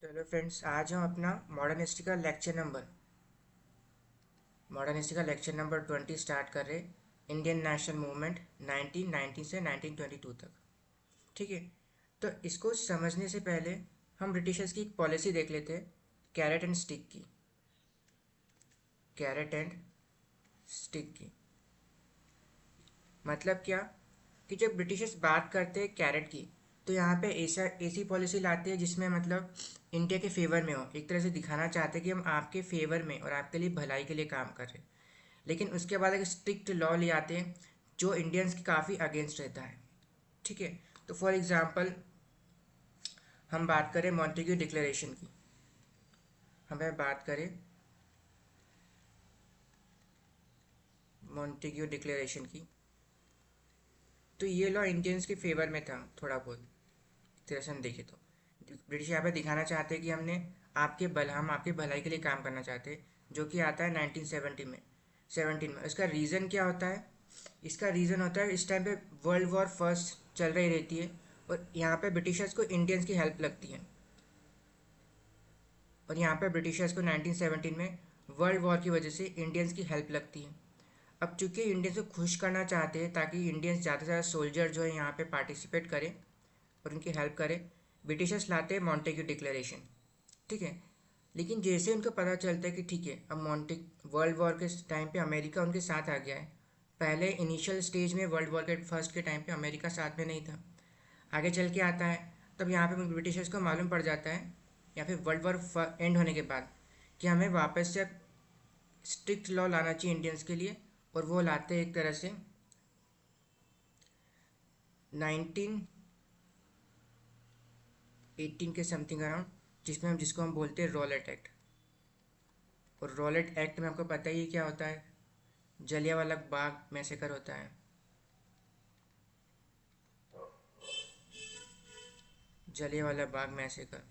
तो hello friends, आज हम अपना मॉडर्न हिस्ट्री का लेक्चर नंबर 20 स्टार्ट कर रहे हैं। इंडियन नेशनल मूवमेंट 1990 से 1922 तक। ठीक है। तो इसको समझने से पहले हम ब्रिटिशर्स की एक पॉलिसी देख लेते हैं, कैरेट एंड स्टिक की। कैरेट एंड स्टिक की मतलब क्या कि जब ब्रिटिशर्स बात करते हैं कैरेट की, तो यहाँ पे ऐसा ऐसी पॉलिसी लाते हैं जिसमें मतलब इंडिया के फेवर में हो, एक तरह से दिखाना चाहते हैं कि हम आपके फेवर में और आपके लिए भलाई के लिए काम कर रहे हैं। लेकिन उसके बाद एक स्ट्रिक्ट लॉ ले आते हैं जो इंडियंस की काफ़ी अगेंस्ट रहता है। ठीक है। तो फॉर एग्जांपल हम बात करें मॉन्टेग्यू डिक्लेरेशन की। हमें बात करें मॉन्टेग्यू डिक्लेरेशन की, तो ये लॉ इंडियंस के फेवर में था थोड़ा बहुत, एक तरह से हम देखें तो। ब्रिटिश यहाँ पे दिखाना चाहते हैं कि हम आपके भलाई के लिए काम करना चाहते हैं, जो कि आता है 1970 में 17 में। इसका रीज़न क्या होता है? इसका रीज़न होता है इस टाइम पे वर्ल्ड वॉर फर्स्ट चल रही रहती है, और यहाँ पे ब्रिटिशर्स को इंडियंस की हेल्प लगती है। और यहाँ पे ब्रिटिशर्स को 1917 में वर्ल्ड वॉर की वजह से इंडियंस की हेल्प लगती है। अब चूंकि इंडियंस को खुश करना चाहते हैं ताकि इंडियंस ज़्यादा से ज़्यादा सोल्जर जो है यहाँ पे पार्टिसिपेट करें और उनकी हेल्प करें, ब्रिटिशर्स लाते हैं मॉन्टेग्यू डिक्लेरेशन। ठीक है। लेकिन जैसे उनको पता चलता है कि ठीक है, अब मॉन्टेग वर्ल्ड वॉर के टाइम पे अमेरिका उनके साथ आ गया है। पहले इनिशियल स्टेज में वर्ल्ड वॉर के फर्स्ट के टाइम पे अमेरिका साथ में नहीं था, आगे चल के आता है। तब यहाँ पे ब्रिटिशर्स को मालूम पड़ जाता है, या फिर वर्ल्ड वॉर एंड होने के बाद, कि हमें वापस से स्ट्रिक्ट लॉ लाना चाहिए इंडियंस के लिए। और वो लाते हैं एक तरह से 1918 के समथिंग अराउंड, जिसको हम बोलते हैं रॉलेट एक्ट। और रॉलेट एक्ट में आपको पता ही है क्या होता है, जलियांवाला बाग मैसेकर होता है। जलियांवाला बाग मैसेकर।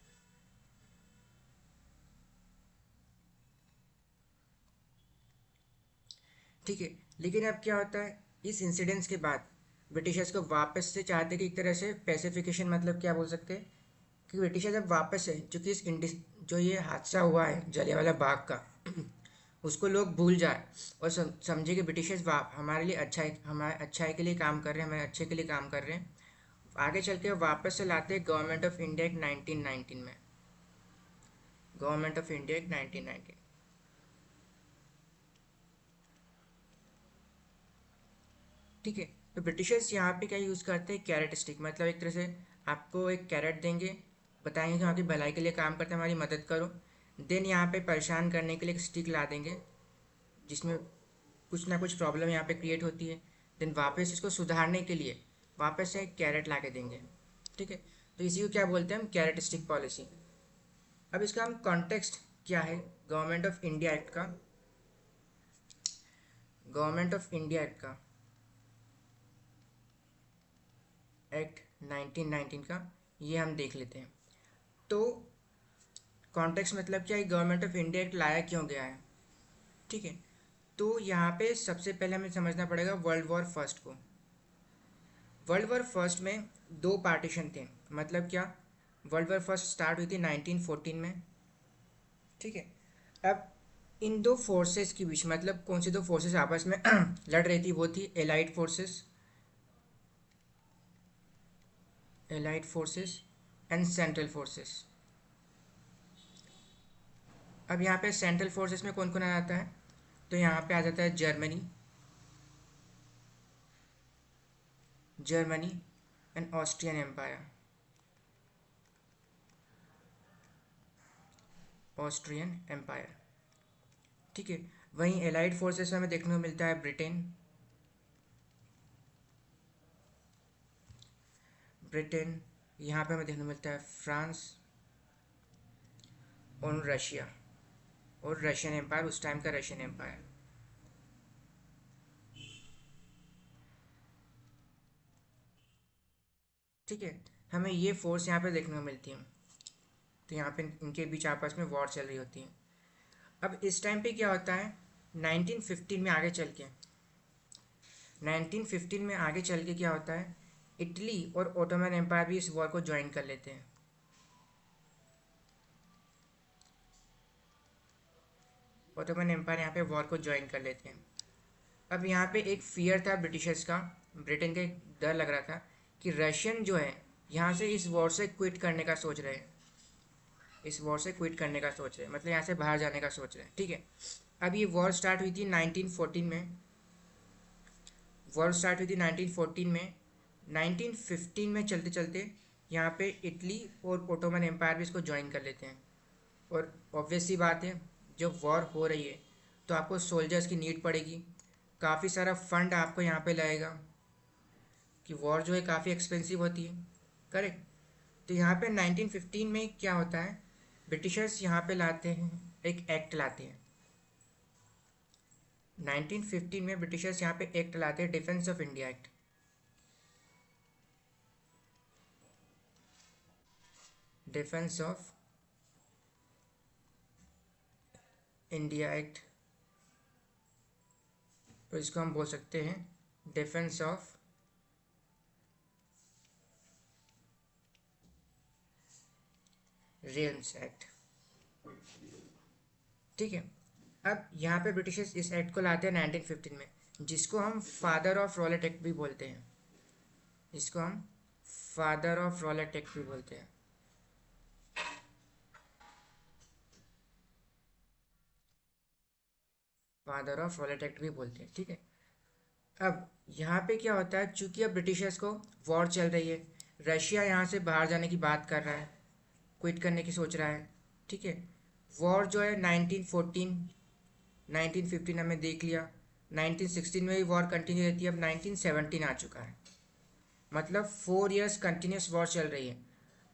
ठीक है। लेकिन अब क्या होता है, इस इंसिडेंट्स के बाद ब्रिटिशर्स को वापस से चाहते कि एक तरह से पैसिफिकेशन, मतलब क्या बोल सकते हैं कि ब्रिटिशर्स अब वापस है, चूँकि जो ये हादसा हुआ है जलियांवाला बाग का उसको लोग भूल जाए और समझे कि ब्रिटिशर्स हमारे लिए हमारे अच्छाई के लिए काम कर रहे हैं, हमारे अच्छे के लिए काम कर रहे हैं। आगे चल के वापस से लाते हैं गवर्नमेंट ऑफ इंडिया एक 1919 में। गवर्नमेंट ऑफ इंडिया एक 1919। ठीक है। तो ब्रिटिशर्स यहाँ पे क्या यूज़ करते हैं, कैरेट स्टिक, मतलब एक तरह से आपको एक कैरेट देंगे, बताएंगे कि आपकी भलाई के लिए काम करते हैं, हमारी मदद करो। देन यहाँ पे परेशान करने के लिए एक स्टिक ला देंगे जिसमें कुछ ना कुछ प्रॉब्लम यहाँ पे क्रिएट होती है। देन वापस इसको सुधारने के लिए वापस से एक कैरेट ला के देंगे। ठीक है। तो इसी को क्या बोलते हैं हम, कैरेट स्टिक पॉलिसी। अब इसका हम कॉन्टेक्स्ट क्या है, गवर्नमेंट ऑफ इंडिया एक्ट का। गवर्नमेंट ऑफ इंडिया एक्ट का एक्ट 1919 का, ये हम देख लेते हैं। तो कॉन्टेक्स्ट मतलब क्या है, गवर्नमेंट ऑफ इंडिया एक्ट लाया क्यों गया है। ठीक है। तो यहाँ पे सबसे पहले हमें समझना पड़ेगा वर्ल्ड वॉर फर्स्ट को। वर्ल्ड वॉर फर्स्ट में दो पार्टीशन थे। मतलब क्या, वर्ल्ड वॉर फर्स्ट स्टार्ट हुई थी 1914 में। ठीक है। अब इन दो फोर्सेस के बीच, मतलब कौन सी दो फोर्सेस आपस में लड़ रही थी, वो थी allied forces and central forces. अब यहाँ पे सेंट्रल फोर्सेस में कौन कौन आ जाता है, तो यहाँ पे आ जाता है Germany and Austrian empire. Austrian empire. ठीक है। वहीं एलाइड फोर्सेस में हमें देखने को मिलता है ब्रिटेन। यहाँ पे हमें देखने को मिलता है फ्रांस और रशिया, और रशियन एम्पायर, उस टाइम का रशियन एम्पायर। ठीक है। हमें ये फोर्स यहाँ पे देखने को मिलती है। तो यहाँ पे इनके बीच आपस में वॉर चल रही होती है। अब इस टाइम पे क्या होता है, 1915 में आगे चल के 1915 में आगे चल के क्या होता है, इटली और ओटोमन एम्पायर भी इस वॉर को ज्वाइन कर लेते हैं। ओटोमन एम्पायर यहाँ पे वॉर को ज्वाइन कर लेते हैं। अब यहाँ पे एक फियर था ब्रिटिशर्स का, ब्रिटेन का एक डर लग रहा था कि रशियन जो है यहाँ से इस वॉर से क्विट करने का सोच रहे हैं, इस वॉर से क्विट करने का सोच रहे हैं, मतलब यहाँ से बाहर जाने का सोच रहे हैं। ठीक है, अब ये वॉर स्टार्ट हुई थी 1914 में, वॉर स्टार्ट हुई थी 1914 में। 1915 में चलते चलते यहाँ पे इटली और ओटोमन एम्पायर भी इसको ज्वाइन कर लेते हैं। और ऑब्वियस सी बात है, जब वॉर हो रही है तो आपको सोल्जर्स की नीड पड़ेगी, काफ़ी सारा फंड आपको यहाँ पे लगेगा कि वॉर जो है काफ़ी एक्सपेंसिव होती है, करेक्ट। तो यहाँ पे 1915 में क्या होता है, ब्रिटिशर्स यहाँ पे लाते हैं, एक एक्ट लाते हैं। 1915 में ब्रिटिशर्स यहाँ पे एक्ट लाते हैं, defence of India act. Defence of India act, तो इसको हम बोल सकते हैं डिफेंस ऑफ रेल्स एक्ट। ठीक है, अब यहाँ पे ब्रिटिशर्स इस एक्ट को लाते हैं 1915 में, जिसको हम फादर ऑफ रॉलेट एक्ट भी बोलते हैं, जिसको हम फादर ऑफ रॉलेट एक्ट भी बोलते हैं। फादर ऑफ रॉलेट एक्ट भी बोलते हैं। ठीक है, अब यहाँ पे क्या होता है, चूंकि अब ब्रिटिशर्स को वॉर चल रही है, रशिया यहाँ से बाहर जाने की बात कर रहा है, क्विट करने की सोच रहा है। ठीक है, वॉर जो है 1914 1915 हमने देख लिया, 1916 में भी वॉर कंटिन्यू रहती है, अब 1917 आ चुका है, मतलब 4 इयर्स कंटिन्यूस वॉर चल रही है।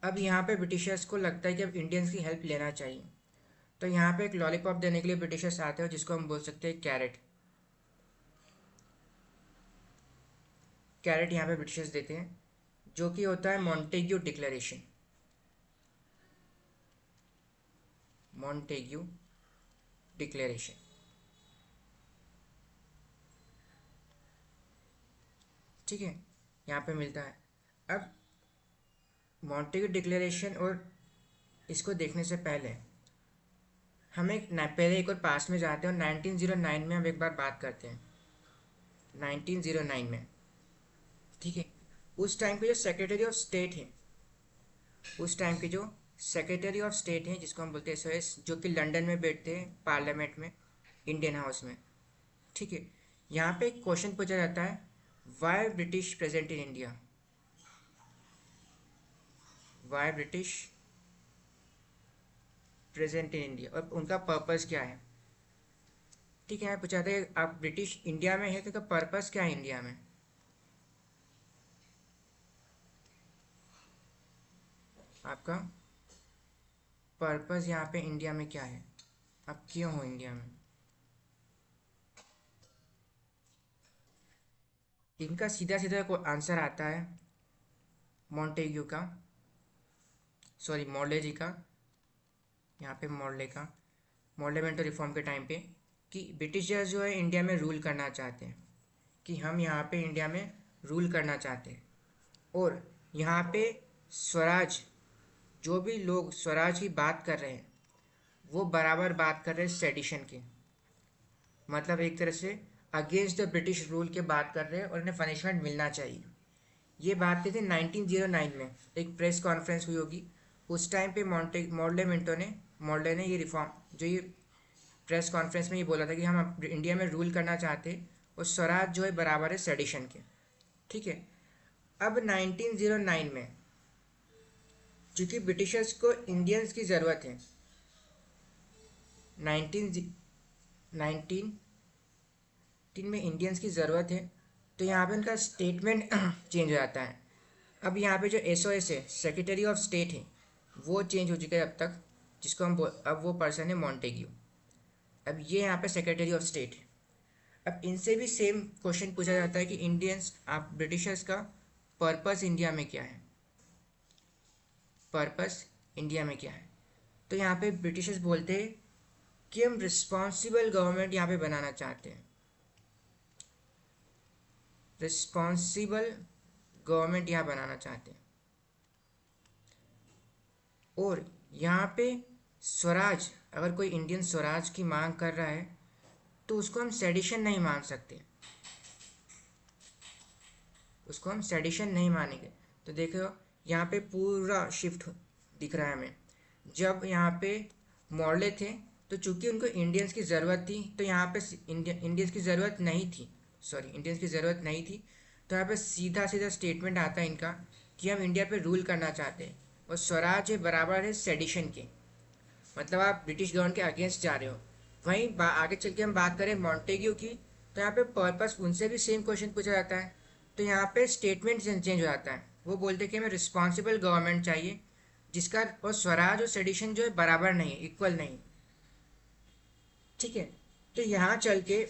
अब यहाँ पे ब्रिटिशर्स को लगता है कि अब इंडियंस की हेल्प लेना चाहिए, तो यहाँ पे एक लॉलीपॉप देने के लिए ब्रिटिशर्स आते हैं, जिसको हम बोल सकते हैं कैरेट। कैरेट यहाँ पे ब्रिटिशर्स देते हैं, जो कि होता है मॉन्टेग्यू डिक्लेरेशन। मॉन्टेग्यू डिक्लेरेशन, ठीक है, यहाँ पे मिलता है। अब मॉन्टेग्यू डिक्लेरेशन और इसको देखने से पहले पहले एक और पास में जाते हैं, और 1909 में हम एक बार बात करते हैं, 1909 में। ठीक है, उस टाइम के जो सेक्रेटरी ऑफ स्टेट है, उस टाइम के जो सेक्रेटरी ऑफ स्टेट हैं, जिसको हम बोलते हैं एसओएस, जो कि लंदन में बैठते हैं पार्लियामेंट में, इंडियन हाउस में। ठीक है, यहाँ पे एक क्वेश्चन पूछा जाता है, why British present in India, why British present in India, और उनका पर्पस क्या है। ठीक है, पूछा जाता है आप ब्रिटिश इंडिया में है तो पर्पस क्या है इंडिया में। आपका पर्पस यहाँ पे इंडिया में क्या है, आप क्यों हो इंडिया में। इनका सीधा सीधा को आंसर आता है मॉन्टेग्यू का, सॉरी मॉर्ले जी का, यहाँ पे मॉर्ले का, मॉर्लेमेंटो रिफॉर्म के टाइम पे, कि ब्रिटिशर्स जो है इंडिया में रूल करना चाहते हैं, कि हम यहाँ पे इंडिया में रूल करना चाहते हैं, और यहाँ पे स्वराज, जो भी लोग स्वराज की बात कर रहे हैं वो बराबर बात कर रहे हैं सेडिशन की, मतलब एक तरह से अगेंस्ट द ब्रिटिश रूल के बात कर रहे हैं और इन्हें पनिशमेंट मिलना चाहिए। ये बात की थी 1909 में, एक प्रेस कॉन्फ्रेंस हुई होगी, उस टाइम पे मॉर्ले ने ये रिफॉर्म, जो ये प्रेस कॉन्फ्रेंस में ये बोला था कि हम इंडिया में रूल करना चाहते हैं और स्वराज जो है बराबर है सेडिशन के। ठीक है, अब 1909 में चूंकि ब्रिटिशर्स को इंडियंस की ज़रूरत है, 19 में इंडियंस की ज़रूरत है, तो यहाँ पे उनका स्टेटमेंट चेंज हो जाता है। अब यहाँ पे जो एसओएस है, सेक्रेटरी ऑफ स्टेट है, वो चेंज हो चुका है अब तक, जिसको हम अब वो पर्सन है मॉन्टेग्यू, अब ये यहाँ पे सेक्रेटरी ऑफ स्टेट है। अब इनसे भी सेम क्वेश्चन पूछा जाता है कि इंडियंस, आप ब्रिटिशर्स का पर्पस इंडिया में क्या है, पर्पस इंडिया में क्या है। तो यहाँ पे ब्रिटिशर्स बोलते हैं कि हम रिस्पॉन्सिबल गवर्नमेंट यहाँ पे बनाना चाहते हैं, रिस्पॉन्सिबल गवर्नमेंट यहाँ बनाना चाहते हैं, और यहाँ पे स्वराज, अगर कोई इंडियन स्वराज की मांग कर रहा है तो उसको हम सेडिशन नहीं मान सकते, उसको हम सेडिशन नहीं मानेंगे। तो देखो यहाँ पे पूरा शिफ्ट दिख रहा है हमें। जब यहाँ पे मॉडले थे तो चूंकि उनको इंडियंस की ज़रूरत थी, तो यहाँ पे इंडियंस की ज़रूरत नहीं थी, सॉरी इंडियंस की ज़रूरत नहीं थी, तो यहाँ पे सीधा सीधा स्टेटमेंट आता है इनका कि हम इंडिया पे रूल करना चाहते हैं, और स्वराज है बराबर है सेडिशन के, मतलब आप ब्रिटिश गवर्नमेंट के अगेंस्ट जा रहे हो। वहीं आगे चल के हम बात करें मॉन्टेग्यू की, तो यहाँ पे पर्पस उनसे भी सेम क्वेश्चन पूछा जाता है, तो यहाँ पे स्टेटमेंट चेंज हो जाता है। वो बोलते हैं कि हमें रिस्पॉन्सिबल गवर्नमेंट चाहिए जिसका और स्वराज और सेडिशन जो है बराबर नहीं है, इक्वल नहीं। ठीक है, तो यहाँ चल के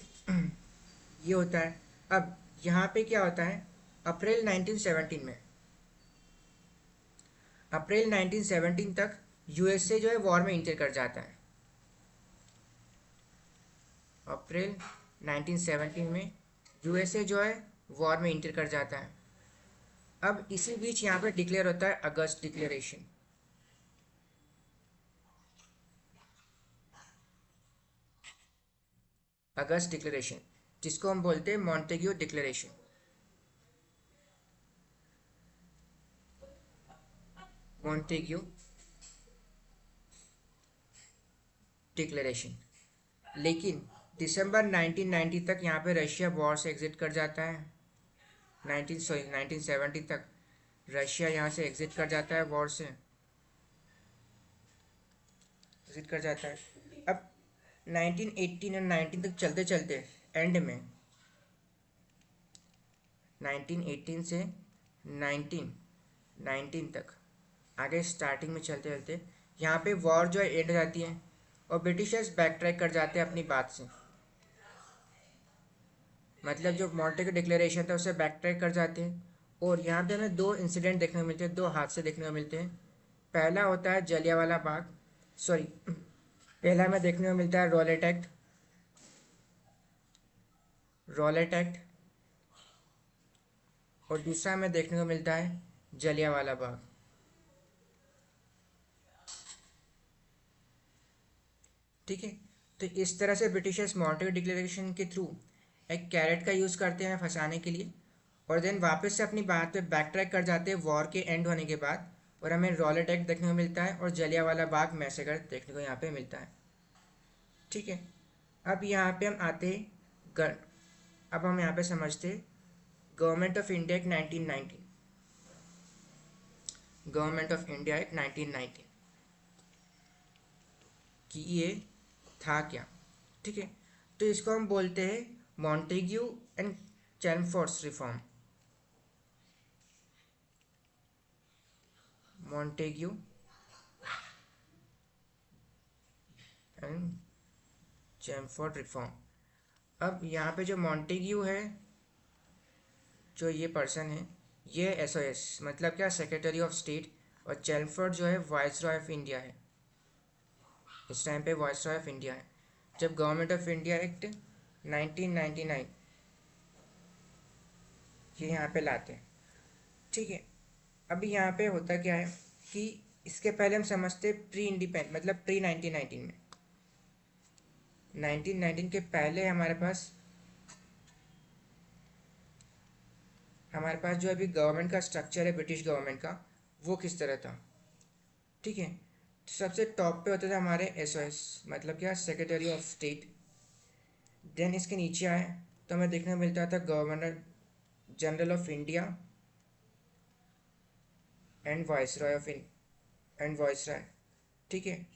ये होता है। अब यहाँ पे क्या होता है, अप्रैल 1917 में, अप्रैल 1917 तक यूएसए जो है वॉर में इंटर कर जाता है। अप्रैल 1917 में यूएसए जो है वॉर में इंटर कर जाता है। अब इसी बीच यहाँ पे डिक्लेयर होता है अगस्त डिक्लेरेशन। अगस्त डिक्लेरेशन जिसको हम बोलते हैं मॉन्टेग्यू डिक्लेरेशन। Montagu declaration. लेकिन दिसंबर 1990 तक यहाँ पे रशिया वॉर से एग्जिट कर जाता है। 1970 तक रशिया यहाँ से एग्जिट कर जाता है, वॉर से एग्जिट कर जाता है। अब 1918 और 19 तक चलते चलते एंड में 1918 से 1919 तक आगे स्टार्टिंग में चलते चलते यहाँ पे वॉर जो है एंड हो जाती है, और ब्रिटिशर्स बैक ट्रैक कर जाते हैं अपनी बात से। मतलब जो मॉन्टेग्यू डिक्लेरेशन था उससे बैक ट्रैक कर जाते हैं। और यहाँ पे हमें दो इंसिडेंट देखने को मिलते हैं, दो हादसे देखने को मिलते हैं। पहला होता है जलियांवाला बाग, सॉरी पहला हमें देखने को मिलता है रॉलेट एक्ट। Rowlatt act. और दूसरा हमें देखने को मिलता है जलियांवाला बाग। ठीक है, तो इस तरह से ब्रिटिशर्स मॉन्टेग्यू डिक्लेरेशन के थ्रू एक कैरेट का यूज़ करते हैं फंसाने के लिए, और देन वापस से अपनी बात पे बैक ट्रैक कर जाते हैं वॉर के एंड होने के बाद, और हमें रॉलेट एक्ट देखने को मिलता है और जलियांवाला बाग मैसेकर देखने को यहाँ पे मिलता है। ठीक है, अब यहाँ पे हम आते गर अब हम यहाँ पे समझते government of India act 1990। Government of India act 1990 कि ये था क्या। ठीक है, तो इसको हम बोलते हैं Montagu and Chelmsford's reform. Montagu and Chelmsford reform. अब यहाँ पे जो मॉन्टेग्यू है, जो ये पर्सन है, ये एसओएस मतलब क्या, सेक्रेटरी ऑफ स्टेट, और चैमफोर्ड जो है वाइसरॉय ऑफ इंडिया है। इस टाइम पे वाइसरॉय ऑफ इंडिया है जब गवर्नमेंट ऑफ इंडिया एक्ट 1999 ये यहाँ पे लाते हैं। ठीक है, अभी यहाँ पे होता क्या है कि इसके पहले हम समझते प्री इंडिपेंडेंट मतलब प्री 1919 में। 1919 के पहले हमारे पास जो अभी गवर्नमेंट का स्ट्रक्चर है ब्रिटिश गवर्नमेंट का, वो किस तरह था। ठीक है, तो सबसे टॉप पे होता था हमारे एसओएस मतलब क्या, सेक्रेटरी ऑफ स्टेट। देन इसके नीचे आए तो हमें देखने को मिलता था governor general of India and viceroy. ठीक है,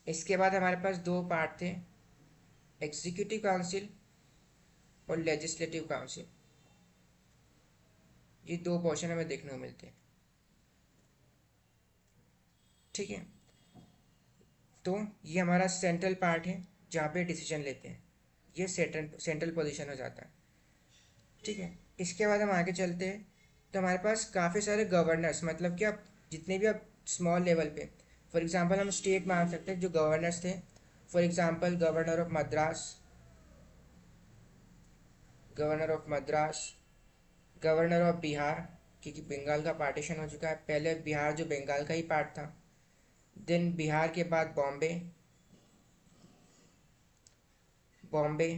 इसके बाद हमारे पास दो पार्ट थे, एग्जीक्यूटिव काउंसिल और लेजिस्लेटिव काउंसिल। ये दो पोर्शन हमें देखने को मिलते हैं। ठीक है, तो ये हमारा सेंट्रल पार्ट है जहाँ पे डिसीजन लेते हैं, ये सेंट्रल पोजीशन हो जाता है। ठीक है, इसके बाद हम आगे चलते हैं तो हमारे पास काफ़ी सारे गवर्नर्स मतलब कि आप जितने भी आप स्मॉल लेवल पे, फॉर एग्जांपल हम स्टेट मान सकते हैं जो गवर्नर्स थे, for example governor of Madras, governor of Madras, governor of Bihar, क्योंकि बंगाल का पार्टीशन हो चुका है, पहले बिहार जो बंगाल का ही पार्ट था। देन बिहार के बाद बॉम्बे, बॉम्बे,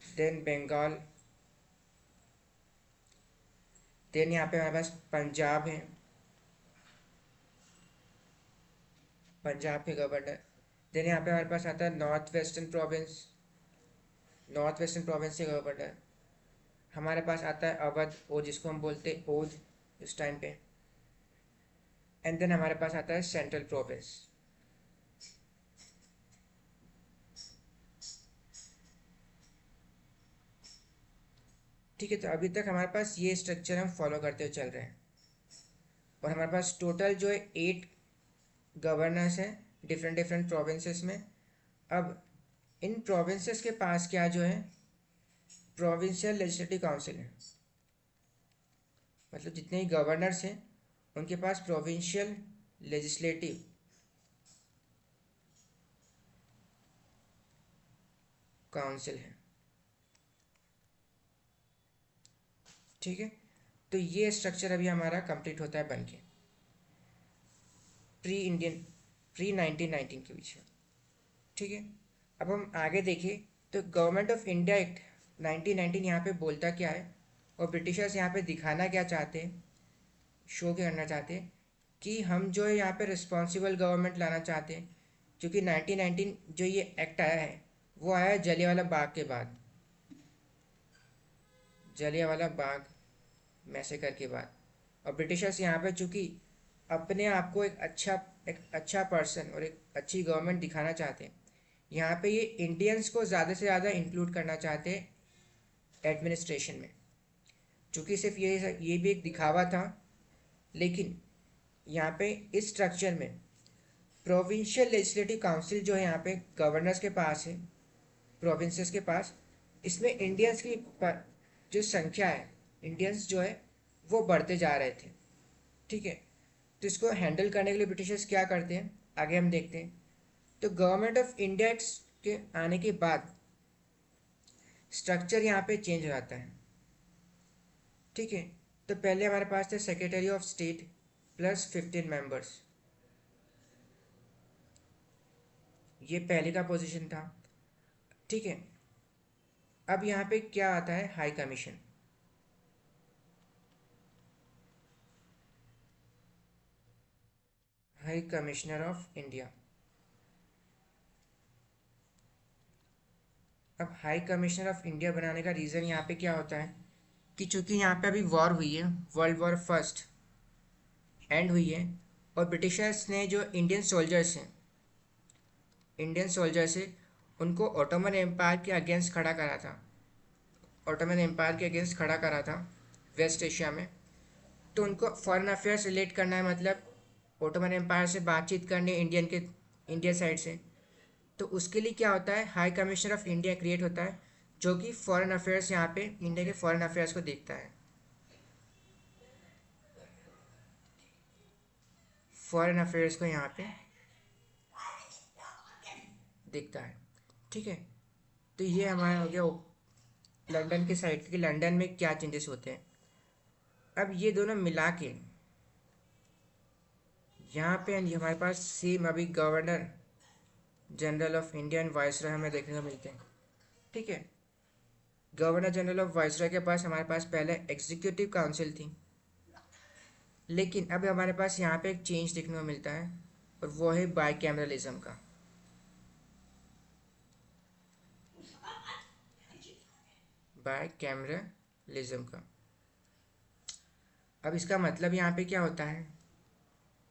देन बंगाल, देन यहाँ पे हमारे पास पंजाब है, पंजाब के गवर्नर। देन यहाँ पे हमारे पास आता है north western province, north western province के गवर्नर। हमारे पास आता है अवध, ओ जिसको हम बोलते हैं ओध इस टाइम पे। एंड देन हमारे पास आता है सेंट्रल प्रोविंस। ठीक है, तो अभी तक हमारे पास ये स्ट्रक्चर हम फॉलो करते हुए चल रहे हैं, और हमारे पास टोटल जो है 8 गवर्नर्स हैं डिफरेंट डिफरेंट प्रोविंसेस में। अब इन प्रोविंसेस के पास क्या जो है प्रोविंशियल लेजिस्लेटिव काउंसिल है, मतलब जितने ही गवर्नर्स हैं उनके पास प्रोविंशियल लेजिस्लेटिव काउंसिल है। ठीक है, तो ये स्ट्रक्चर अभी हमारा कंप्लीट होता है बन के प्री 1919 के बीच में। ठीक है, अब हम आगे देखें तो गवर्नमेंट ऑफ इंडिया एक्ट 1919 यहाँ पे बोलता क्या है, और ब्रिटिशर्स यहाँ पे दिखाना क्या चाहते हैं, शो क्या करना चाहते हैं कि हम जो है यहाँ पे रिस्पॉन्सिबल गवर्नमेंट लाना चाहते हैं। क्योंकि 1919 जो ये एक्ट आया है वो आया है जलियांवाला बाग के बाद, जलियांवाला बाग मैसेकर के बाद। और ब्रिटिशर्स यहाँ पे चूँकि अपने आप को एक अच्छा पर्सन और एक अच्छी गवर्नमेंट दिखाना चाहते हैं, यहाँ पे ये इंडियंस को ज़्यादा से ज़्यादा इंक्लूड करना चाहते हैं एडमिनिस्ट्रेशन में। चूँकि सिर्फ ये भी एक दिखावा था, लेकिन यहाँ पे इस स्ट्रक्चर में प्रोविंशियल लेजिस्लेटिव काउंसिल जो है यहाँ पे गवर्नर्स के पास है, प्रोविंसेस के पास, इसमें इंडियंस की जो संख्या है, इंडियंस जो है वो बढ़ते जा रहे थे। ठीक है, तो इसको हैंडल करने के लिए ब्रिटिशर्स क्या करते हैं आगे हम देखते हैं। तो गवर्नमेंट ऑफ इंडिया के आने के बाद स्ट्रक्चर यहाँ पे चेंज हो जाता है। ठीक है, तो पहले हमारे पास थे secretary of state plus 15 members, ये पहले का पोजीशन था। ठीक है, अब यहाँ पे क्या आता है high commission. High commissioner of India. अब हाई कमिश्नर ऑफ इंडिया बनाने का रीज़न यहाँ पे क्या होता है कि चूंकि यहाँ पे अभी वॉर हुई है, वर्ल्ड वॉर फर्स्ट एंड हुई है, और ब्रिटिशर्स ने जो इंडियन सोल्जर्स हैं उनको ऑटोमन एम्पायर के अगेंस्ट खड़ा करा था, ऑटोमन एम्पायर के अगेंस्ट खड़ा करा था वेस्ट एशिया में। तो उनको फॉरेन अफेयर्स रिलेट करना है, मतलब ऑटोमन एम्पायर से बातचीत करनी इंडिया साइड से। तो उसके लिए क्या होता है high commissioner of India create होता है, जो कि फॉरेन अफेयर्स यहाँ पे इंडिया के फॉरेन अफेयर्स को देखता है, फॉरेन अफेयर्स को यहाँ पे देखता है। ठीक है, तो ये हमारा हो गया लंदन के साइड कि लंदन में क्या चेंजेस होते हैं। अब ये दोनों मिला के यहाँ पे हमारे पास सेम अभी governor general of India and viceroy हमें देखने को मिलते हैं। ठीक है, गवर्नर जनरल ऑफ वाइसरॉय के पास हमारे पास पहले एग्जीक्यूटिव काउंसिल थी, लेकिन अब हमारे पास यहाँ पे एक चेंज देखने को मिलता है, और वो है बाईकैमरलिज्म का। बाईकैमरलिज्म का अब इसका मतलब यहाँ पे क्या होता है,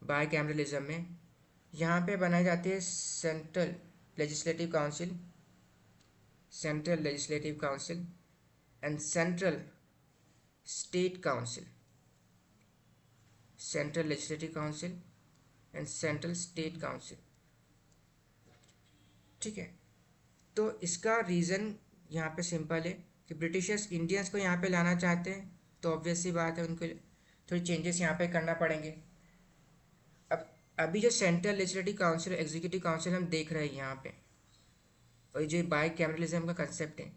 बाईकैमरलिज्म में यहाँ पे बनाई जाती है central legislative council, central legislative council and central state council, central legislative council and central state council. ठीक है, तो इसका रीज़न यहाँ पे सिंपल है कि ब्रिटिशर्स इंडियंस को यहाँ पे लाना चाहते हैं, तो ऑब्वियस सी बात है उनको थोड़ी चेंजेस यहाँ पे करना पड़ेंगे। अब अभी जो central legislative council executive council हम देख रहे हैं यहाँ पे, और जो बाईकैमरलिज्म का कंसेप्ट है,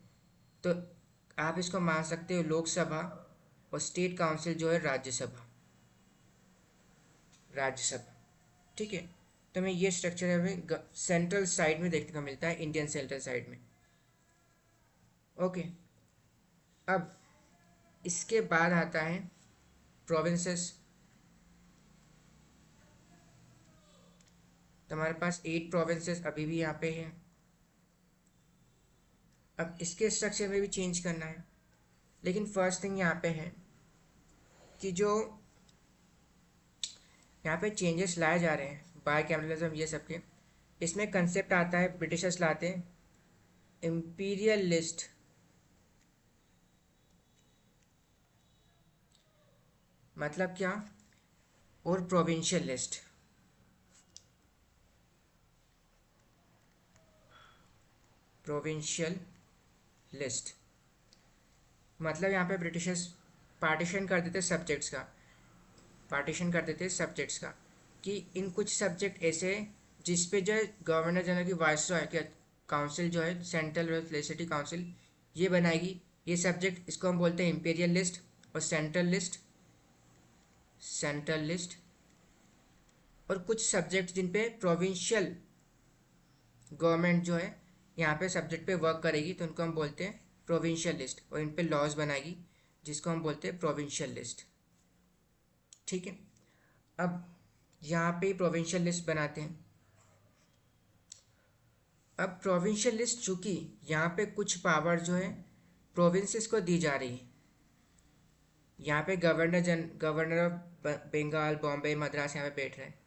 तो आप इसको मान सकते हो लोकसभा, और स्टेट काउंसिल जो है राज्यसभा, राज्यसभा। ठीक है। तो हमें ये स्ट्रक्चर हमें सेंट्रल साइड में देखने को मिलता है, इंडियन सेंट्रल साइड में। ओके, अब इसके बाद आता है प्रोविंसेस। तो हमारे पास 8 प्रोविंसेस अभी भी यहाँ पे हैं। अब इसके स्ट्रक्चर में भी चेंज करना है, लेकिन फर्स्ट थिंग यहाँ पे है कि जो यहाँ पे चेंजेस लाए जा रहे हैं, बाय कैमरलिज्म ये सब के, इसमें कंसेप्ट आता है, ब्रिटिशर्स लाते हैं इम्पीरियल लिस्ट। मतलब क्या? और प्रोविंशियल लिस्ट। प्रोविंशियल लिस्ट मतलब यहाँ पे ब्रिटिशर्स पार्टीशन कर देते सब्जेक्ट्स का, पार्टीशन कर देते सब्जेक्ट्स का, कि इन कुछ सब्जेक्ट ऐसे हैं जिस पे जो है गवर्नर जनरल की वाइसरॉय क्या काउंसिल जो है, सेंट्रल लेजिस्लेटिव काउंसिल, ये बनाएगी ये सब्जेक्ट। इसको हम बोलते हैं इम्पीरियल लिस्ट और सेंट्रल लिस्ट। सेंट्रल लिस्ट और कुछ सब्जेक्ट जिन पे प्रोविंशियल गवर्नमेंट जो है यहाँ पे सब्जेक्ट पे वर्क करेगी, तो उनको हम बोलते हैं प्रोविंशियल लिस्ट, और इन पे लॉज बनाएगी जिसको हम बोलते हैं प्रोविंशियल लिस्ट। ठीक है, अब यहाँ पे प्रोविंशियल लिस्ट बनाते हैं। अब प्रोविंशियल लिस्ट चूंकि यहाँ पे कुछ पावर जो है प्रोविंसेस को दी जा रही है, यहाँ पे गवर्नर ऑफ बंगाल, बॉम्बे, मद्रास यहाँ पे बैठ रहे हैं।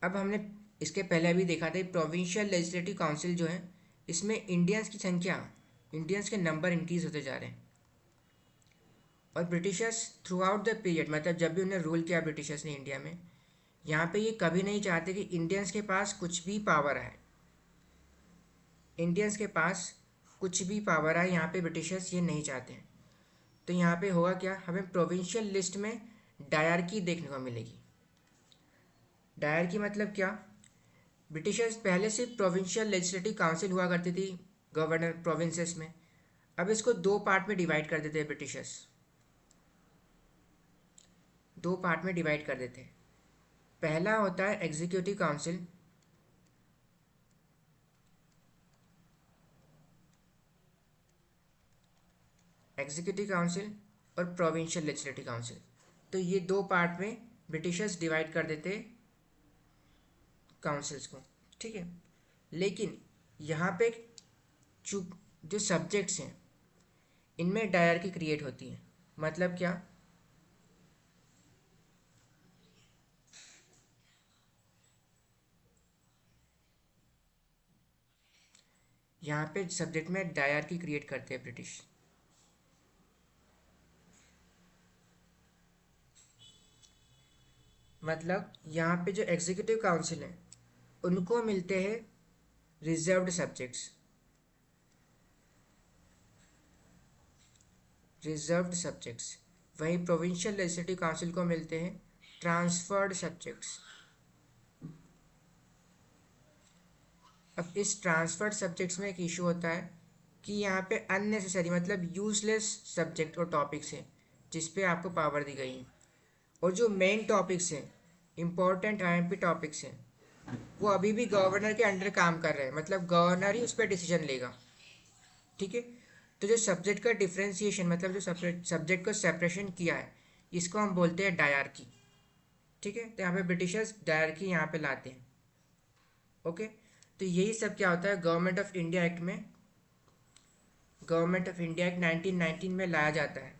अब हमने इसके पहले भी देखा था प्रोविंशियल लेजिस्लेटिव काउंसिल जो है, इसमें इंडियंस की संख्या, इंडियंस के नंबर इंक्रीज होते जा रहे हैं। और Britishers through out the period, मतलब जब भी उन्हें रूल किया ब्रिटिशर्स ने इंडिया में, यहाँ पे ये कभी नहीं चाहते कि इंडियंस के पास कुछ भी पावर आए, इंडियंस के पास कुछ भी पावर आए, यहाँ पे ब्रिटिशर्स ये नहीं चाहते हैं। तो यहाँ पे होगा क्या, हमें प्रोविंशियल लिस्ट में डायरकी देखने को मिलेगी। डायरकी मतलब क्या? ब्रिटिशर्स पहले से प्रोविंशियल लेजिस्लेटिव काउंसिल हुआ करती थी गवर्नर प्रोविंसेस में, अब इसको दो पार्ट में डिवाइड कर देते हैं ब्रिटिशर्स, दो पार्ट में डिवाइड कर देते हैं। पहला होता है एग्जीक्यूटिव काउंसिल, एग्जीक्यूटिव काउंसिल और प्रोविंशियल लेजिस्लेटिव काउंसिल। तो ये दो पार्ट में ब्रिटिशर्स डिवाइड कर देते काउंसिल्स को। ठीक है, लेकिन यहाँ पे चूक जो सब्जेक्ट्स हैं इनमें डायरकी क्रिएट होती है। मतलब क्या? यहाँ पे सब्जेक्ट में डायरकी क्रिएट करते हैं ब्रिटिश। मतलब यहाँ पे जो एग्जीक्यूटिव काउंसिल है उनको मिलते हैं रिजर्व्ड सब्जेक्ट्स, रिजर्व्ड सब्जेक्ट्स। वहीं प्रोविंशियल लेजिस्लेटिव काउंसिल को मिलते हैं ट्रांसफर्ड सब्जेक्ट्स। अब इस ट्रांसफर्ड सब्जेक्ट्स में एक इशू होता है कि यहाँ पे अननेसेसरी मतलब यूजलेस सब्जेक्ट और टॉपिक्स हैं जिस पे आपको पावर दी गई है, और जो मेन टॉपिक्स हैं, इंपॉर्टेंट आईएमपी टॉपिक्स हैं, वो अभी भी गवर्नर के अंडर काम कर रहे हैं, मतलब गवर्नर ही उस पर डिसीजन लेगा। ठीक है, तो जो सब्जेक्ट का डिफ्रेंसिएशन मतलब जो सब्जेक्ट को सेपरेशन किया है, इसको हम बोलते हैं डायरकी। ठीक है, तो यहाँ पे ब्रिटिशर्स डायरकी यहाँ पे लाते हैं। ओके, तो यही सब क्या होता है गवर्नमेंट ऑफ इंडिया एक्ट में, गवर्नमेंट ऑफ इंडिया एक्ट 1919 में लाया जाता है।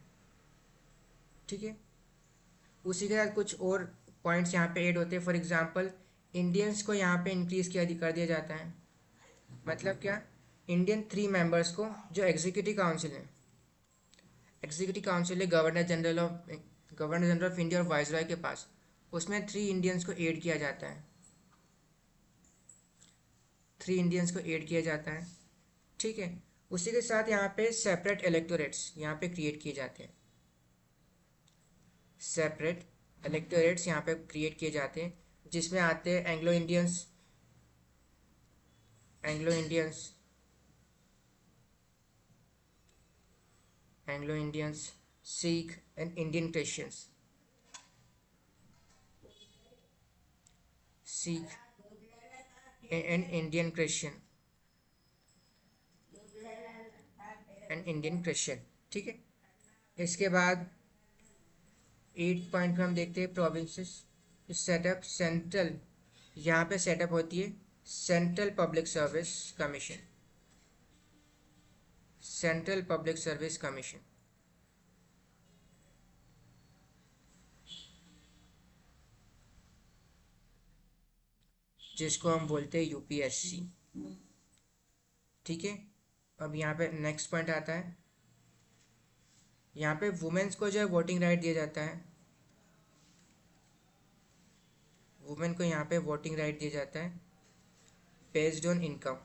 ठीक है, उसी के साथ कुछ और पॉइंट्स यहाँ पे ऐड होते हैं। फॉर एग्जांपल इंडियंस को यहाँ पे इंक्रीज कर दिया जाता है। मतलब क्या? इंडियन 3 मेंबर्स को, जो एग्जीक्यूटिव काउंसिल है, एग्जीक्यूटिव काउंसिल है गवर्नर जनरल ऑफ इंडिया और वाइसरॉय के पास, उसमें 3 इंडियंस को ऐड किया जाता है, 3 इंडियंस को ऐड किया जाता है। ठीक है, उसी के साथ यहाँ पे सेपरेट इलेक्टोरेट्स यहाँ पे क्रिएट किए जाते हैं, सेपरेट इलेक्टोरेट्स यहाँ पे क्रिएट किए जाते हैं, जिसमें आते हैं Anglo Indians, Anglo Indians, Anglo Indians, Sikh and Indian Christians. Sikh and Indian Christian ठीक है। इसके बाद 8 पॉइंट में हम देखते हैं प्रोविंसेस सेटअप सेंट्रल, यहाँ पे सेटअप होती है central public service commission, central public service commission. जिसको हम बोलते हैं यूपीएससी, ठीक है। अब यहाँ पे नेक्स्ट पॉइंट आता है, यहाँ पे वुमेन्स को जो है वोटिंग राइट दिया जाता है, वुमेन को यहाँ पे वोटिंग राइट दिया जाता है बेस्ड ऑन इनकम,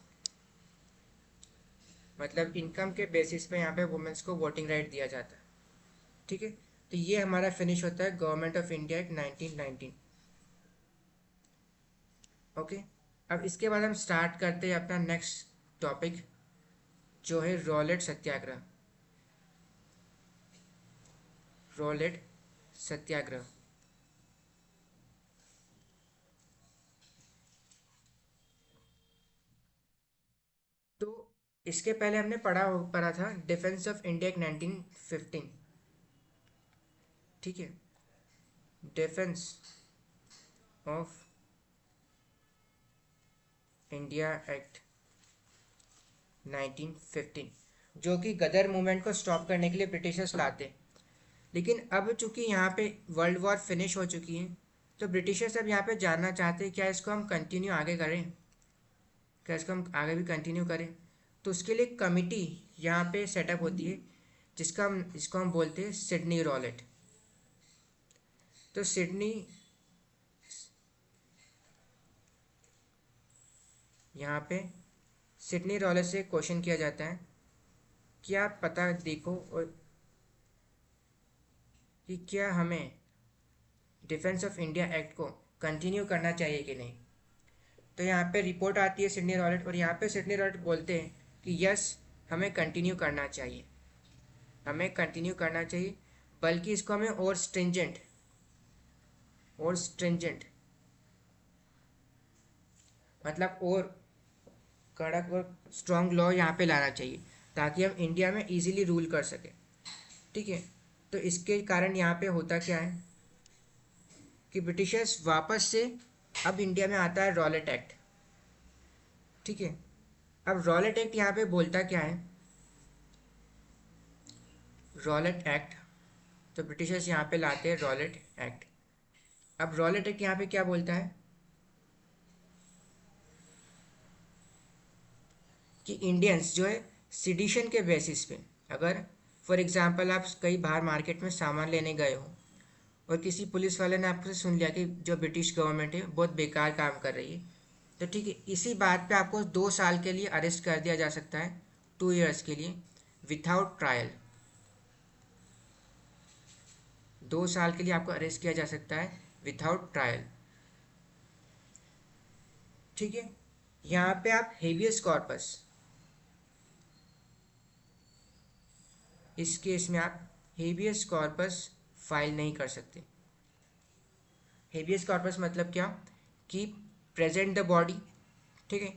मतलब इनकम के बेसिस पे यहाँ पे वुमेन्स को वोटिंग राइट दिया जाता है, ठीक है। तो ये हमारा फिनिश होता है government of India act 1919। Okay, अब इसके बाद हम स्टार्ट करते हैं अपना नेक्स्ट टॉपिक जो है रॉलेट सत्याग्रह, रॉलेट सत्याग्रह। तो इसके पहले हमने पढ़ा था डिफेंस ऑफ इंडिया एक्ट 1915, ठीक है। डिफेंस ऑफ इंडिया एक्ट 1915 जो कि गदर मूवमेंट को स्टॉप करने के लिए ब्रिटिशर्स लाते, लेकिन अब चूंकि यहाँ पे वर्ल्ड वॉर फिनिश हो चुकी है तो ब्रिटिशर्स अब यहाँ पे जानना चाहते हैं क्या इसको हम कंटिन्यू आगे करें, क्या इसको हम आगे भी कंटिन्यू करें। तो उसके लिए कमिटी यहाँ पे सेटअप होती है जिसको हम बोलते हैं सिडनी रॉलेट। तो सिडनी, यहाँ पे सिडनी रॉलेट से क्वेश्चन किया जाता है कि आप पता देखो और कि क्या हमें डिफेंस ऑफ इंडिया एक्ट को कंटिन्यू करना चाहिए कि नहीं। तो यहाँ पे रिपोर्ट आती है सिडनी रॉलेट, और यहाँ पे सिडनी रॉलेट बोलते हैं कि यस हमें कंटिन्यू करना चाहिए, हमें कंटिन्यू करना चाहिए, बल्कि इसको हमें और स्ट्रिंजेंट मतलब और कड़क और स्ट्रॉन्ग लॉ यहाँ पे लाना चाहिए ताकि हम इंडिया में इजीली रूल कर सकें, ठीक है। तो इसके कारण यहाँ पे होता क्या है कि ब्रिटिशर्स वापस से अब इंडिया में आता है रॉलेट एक्ट, ठीक है। अब रॉलेट एक्ट यहाँ पे बोलता क्या है, रॉलेट एक्ट, तो ब्रिटिशर्स यहाँ पे लाते हैं रॉलेट एक्ट। अब रॉलेट एक्ट यहाँ पे क्या बोलता है कि इंडियंस जो है सिडिशन के बेसिस पे, अगर फॉर एग्जांपल आप कहीं बाहर मार्केट में सामान लेने गए हो और किसी पुलिस वाले ने आपसे सुन लिया कि जो ब्रिटिश गवर्नमेंट है बहुत बेकार काम कर रही है, तो ठीक है इसी बात पे आपको 2 साल के लिए अरेस्ट कर दिया जा सकता है, 2 इयर्स के लिए विथआउट ट्रायल, 2 साल के लिए आपको अरेस्ट किया जा सकता है विथआउट ट्रायल, ठीक है। यहाँ पे आप हेबियस कॉर्पस, इस केस में आप हेबियस कॉर्पस फाइल नहीं कर सकते। हेबियस कॉर्पस मतलब क्या कि प्रेजेंट द बॉडी, ठीक है।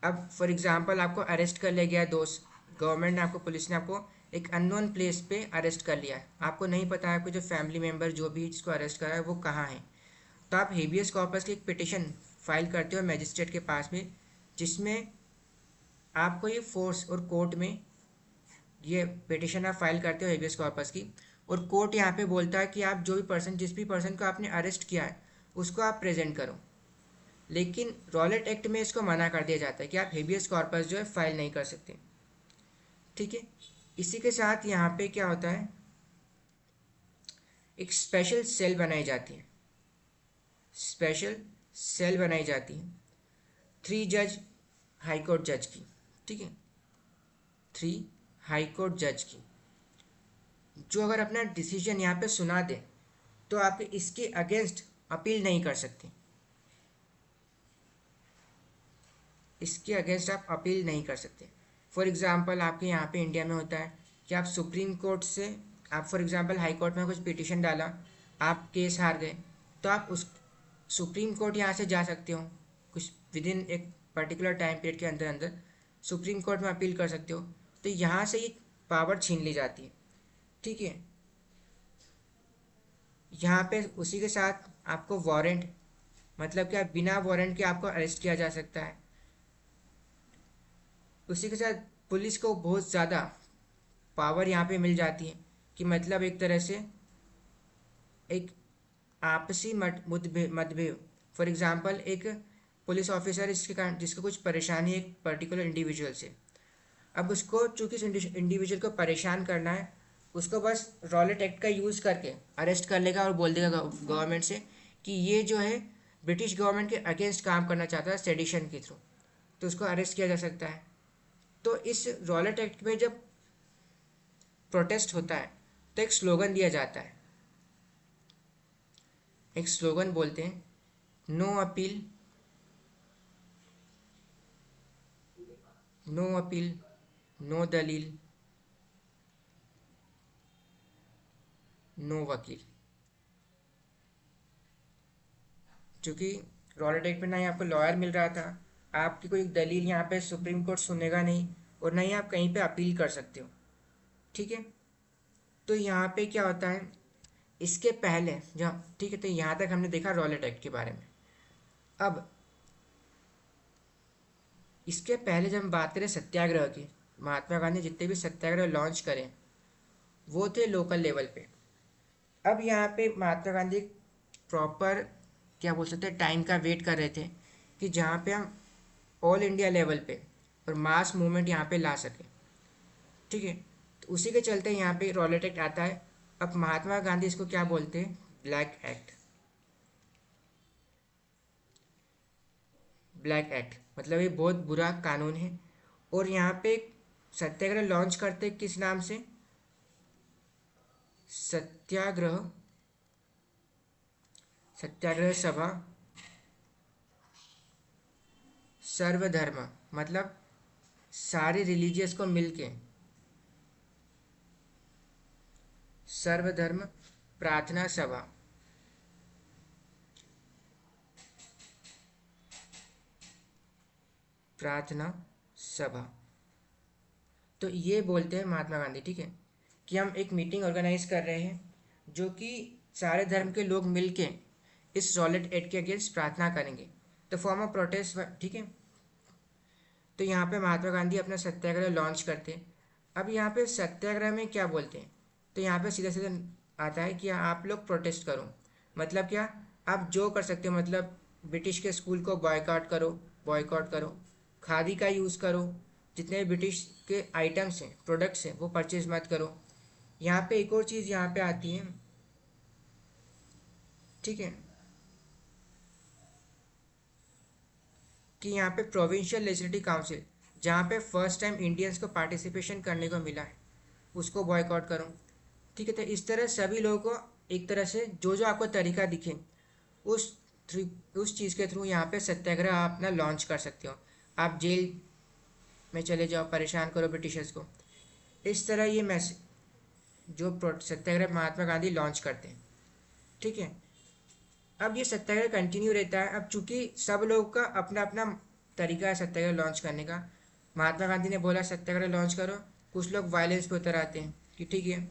अब फॉर एग्जांपल आपको अरेस्ट कर लिया गया दोस्त, गवर्नमेंट ने आपको, पुलिस ने आपको एक अननोन प्लेस पे अरेस्ट कर लिया है, आपको नहीं पता है आपको जो फैमिली मेम्बर जो भी जिसको अरेस्ट करा है वो कहाँ है, तो आप हेबियस कॉर्पस की एक पिटिशन फाइल करते हो मैजिस्ट्रेट के पास में, जिसमें आपको ये फोर्स और कोर्ट में ये पिटिशन आप फाइल करते हो हेबियस कॉर्पस की, और कोर्ट यहाँ पे बोलता है कि आप जो भी पर्सन, जिस भी पर्सन को आपने अरेस्ट किया है उसको आप प्रेजेंट करो। लेकिन रॉलेट एक्ट में इसको मना कर दिया जाता है कि आप हेबियस कॉर्पस जो है फाइल नहीं कर सकते, ठीक है। इसी के साथ यहाँ पे क्या होता है, एक स्पेशल सेल बनाई जाती है, स्पेशल सेल बनाई जाती है 3 जज हाईकोर्ट जज की, ठीक है, 3 हाईकोर्ट जज की, जो अगर अपना डिसीजन यहाँ पे सुना दे तो आप इसके अगेंस्ट अपील नहीं कर सकते, इसके अगेंस्ट आप अपील नहीं कर सकते। फॉर एग्जांपल आपके यहाँ पे इंडिया में होता है कि आप सुप्रीम कोर्ट से, आप फॉर एग्जांपल हाई कोर्ट में कुछ पिटिशन डाला, आप केस हार गए, तो आप उस सुप्रीम कोर्ट यहाँ से जा सकते हो, कुछ विद इन एक पर्टिकुलर टाइम पीरियड के अंदर अंदर सुप्रीम कोर्ट में अपील कर सकते हो। तो यहाँ से ये पावर छीन ली जाती है, ठीक है। यहाँ पे उसी के साथ आपको वारंट, मतलब कि आप बिना वारंट के आपको अरेस्ट किया जा सकता है। उसी के साथ पुलिस को बहुत ज़्यादा पावर यहाँ पे मिल जाती है कि मतलब एक तरह से एक आपसी मतभेद, फॉर एग्जांपल एक पुलिस ऑफिसर इसके कारण जिसको कुछ परेशानी है एक पर्टिकुलर इंडिविजुअल से, अब उसको चूंकि इस इंडिविजुअल को परेशान करना है, उसको बस रॉलेट एक्ट का यूज़ करके अरेस्ट कर लेगा और बोल देगा गवर्नमेंट से कि ये जो है ब्रिटिश गवर्नमेंट के अगेंस्ट काम करना चाहता है सेडिशन के थ्रू, तो उसको अरेस्ट किया जा सकता है। तो इस रॉलेट एक्ट में जब प्रोटेस्ट होता है तो एक स्लोगन दिया जाता है, एक स्लोगन बोलते हैं, no appeal, no appeal, no दलील, नो वकील। चूँकि रॉलेट एक्ट में ना ही आपको लॉयर मिल रहा था, आपकी कोई दलील यहाँ पे सुप्रीम कोर्ट सुनेगा नहीं, और ना ही आप कहीं पे अपील कर सकते हो, ठीक है। तो यहाँ पे क्या होता है, इसके पहले जहाँ, ठीक है, तो यहाँ तक हमने देखा रॉलेट एक्ट के बारे में। अब इसके पहले जब हम बात करें सत्याग्रह की, महात्मा गांधी जितने भी सत्याग्रह लॉन्च करें वो थे लोकल लेवल पे। अब यहाँ पे महात्मा गांधी प्रॉपर क्या बोल सकते हैं टाइम का वेट कर रहे थे कि जहाँ पे हम ऑल इंडिया लेवल पे और मास मूवमेंट यहाँ पे ला सकें, ठीक है। तो उसी के चलते यहाँ पे रॉलेट एक्ट आता है। अब महात्मा गांधी इसको क्या बोलते हैं, ब्लैक एक्ट। ब्लैक एक्ट मतलब ये बहुत बुरा कानून है। और यहाँ पे सत्याग्रह लॉन्च करते किस नाम से, सत्याग्रह, सत्याग्रह सभा सर्वधर्म, मतलब सारे रिलीजियस को मिलके सर्वधर्म प्रार्थना सभा, प्रार्थना सभा। तो ये बोलते हैं महात्मा गांधी, ठीक है, कि हम एक मीटिंग ऑर्गेनाइज कर रहे हैं जो कि सारे धर्म के लोग मिलके इस रॉलेट एक्ट के अगेंस्ट प्रार्थना करेंगे, तो फॉर्म ऑफ प्रोटेस्ट, ठीक है। तो यहाँ पे महात्मा गांधी अपना सत्याग्रह लॉन्च करते हैं। अब यहाँ पे सत्याग्रह में क्या बोलते हैं, तो यहाँ पे सीधा सीधा आता है कि आप लोग प्रोटेस्ट करो, मतलब क्या, आप जो कर सकते हो, मतलब ब्रिटिश के स्कूल को बॉयकॉट करो, बॉयकॉट करो, खादी का यूज़ करो, जितने भी ब्रिटिश के आइटम्स हैं, प्रोडक्ट्स हैं, वो परचेज मत करो। यहाँ पे एक और चीज़ यहाँ पे आती है, ठीक है, कि यहाँ पे प्रोविंशियल लेजिस्लेटिव काउंसिल, जहाँ पे फर्स्ट टाइम इंडियंस को पार्टिसिपेशन करने को मिला है, उसको बॉयकॉट करो, ठीक है। तो इस तरह सभी लोगों को एक तरह से जो जो आपको तरीका दिखे उस थ्रू, उस चीज़ के थ्रू यहाँ पे सत्याग्रह आप अपना लॉन्च कर सकते हो। आप जेल में चले जाओ, परेशान करो ब्रिटिशर्स को। इस तरह ये मैसेज जो सत्याग्रह महात्मा गांधी लॉन्च करते हैं, ठीक है। अब ये सत्याग्रह कंटिन्यू रहता है। अब चूंकि सब लोगों का अपना अपना तरीका है सत्याग्रह लॉन्च करने का, महात्मा गांधी ने बोला सत्याग्रह लॉन्च करो, कुछ लोग वायलेंस पे उतर आते हैं कि ठीक है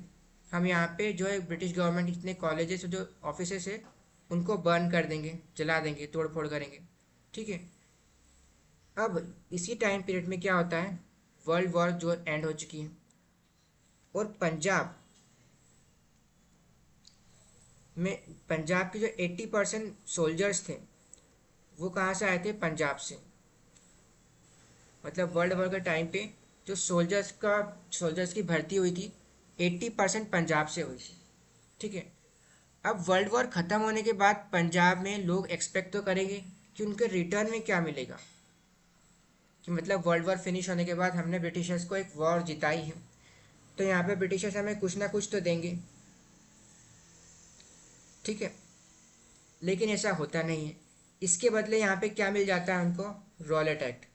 हम यहाँ पे जो है ब्रिटिश गवर्नमेंट जितने कॉलेजेस जो ऑफिसेस है उनको बर्न कर देंगे, जला देंगे, तोड़ फोड़ करेंगे, ठीक है। अब इसी टाइम पीरियड में क्या होता है, वर्ल्ड वॉर जो एंड हो चुकी है, और पंजाब में, पंजाब के जो 80% सोल्जर्स थे वो कहाँ से आए थे, पंजाब से। मतलब वर्ल्ड वॉर के टाइम पे जो सोल्जर्स की भर्ती हुई थी 80% पंजाब से हुई थी, ठीक है। अब वर्ल्ड वॉर ख़त्म होने के बाद पंजाब में लोग एक्सपेक्ट तो करेंगे कि उनके रिटर्न में क्या मिलेगा, कि मतलब वर्ल्ड वॉर फिनिश होने के बाद हमने ब्रिटिशर्स को एक वॉर जिताई है, तो यहाँ पे ब्रिटिशर्स हमें कुछ ना कुछ तो देंगे, ठीक है। लेकिन ऐसा होता नहीं है। इसके बदले यहाँ पे क्या मिल जाता है उनको, रॉलेट एक्ट।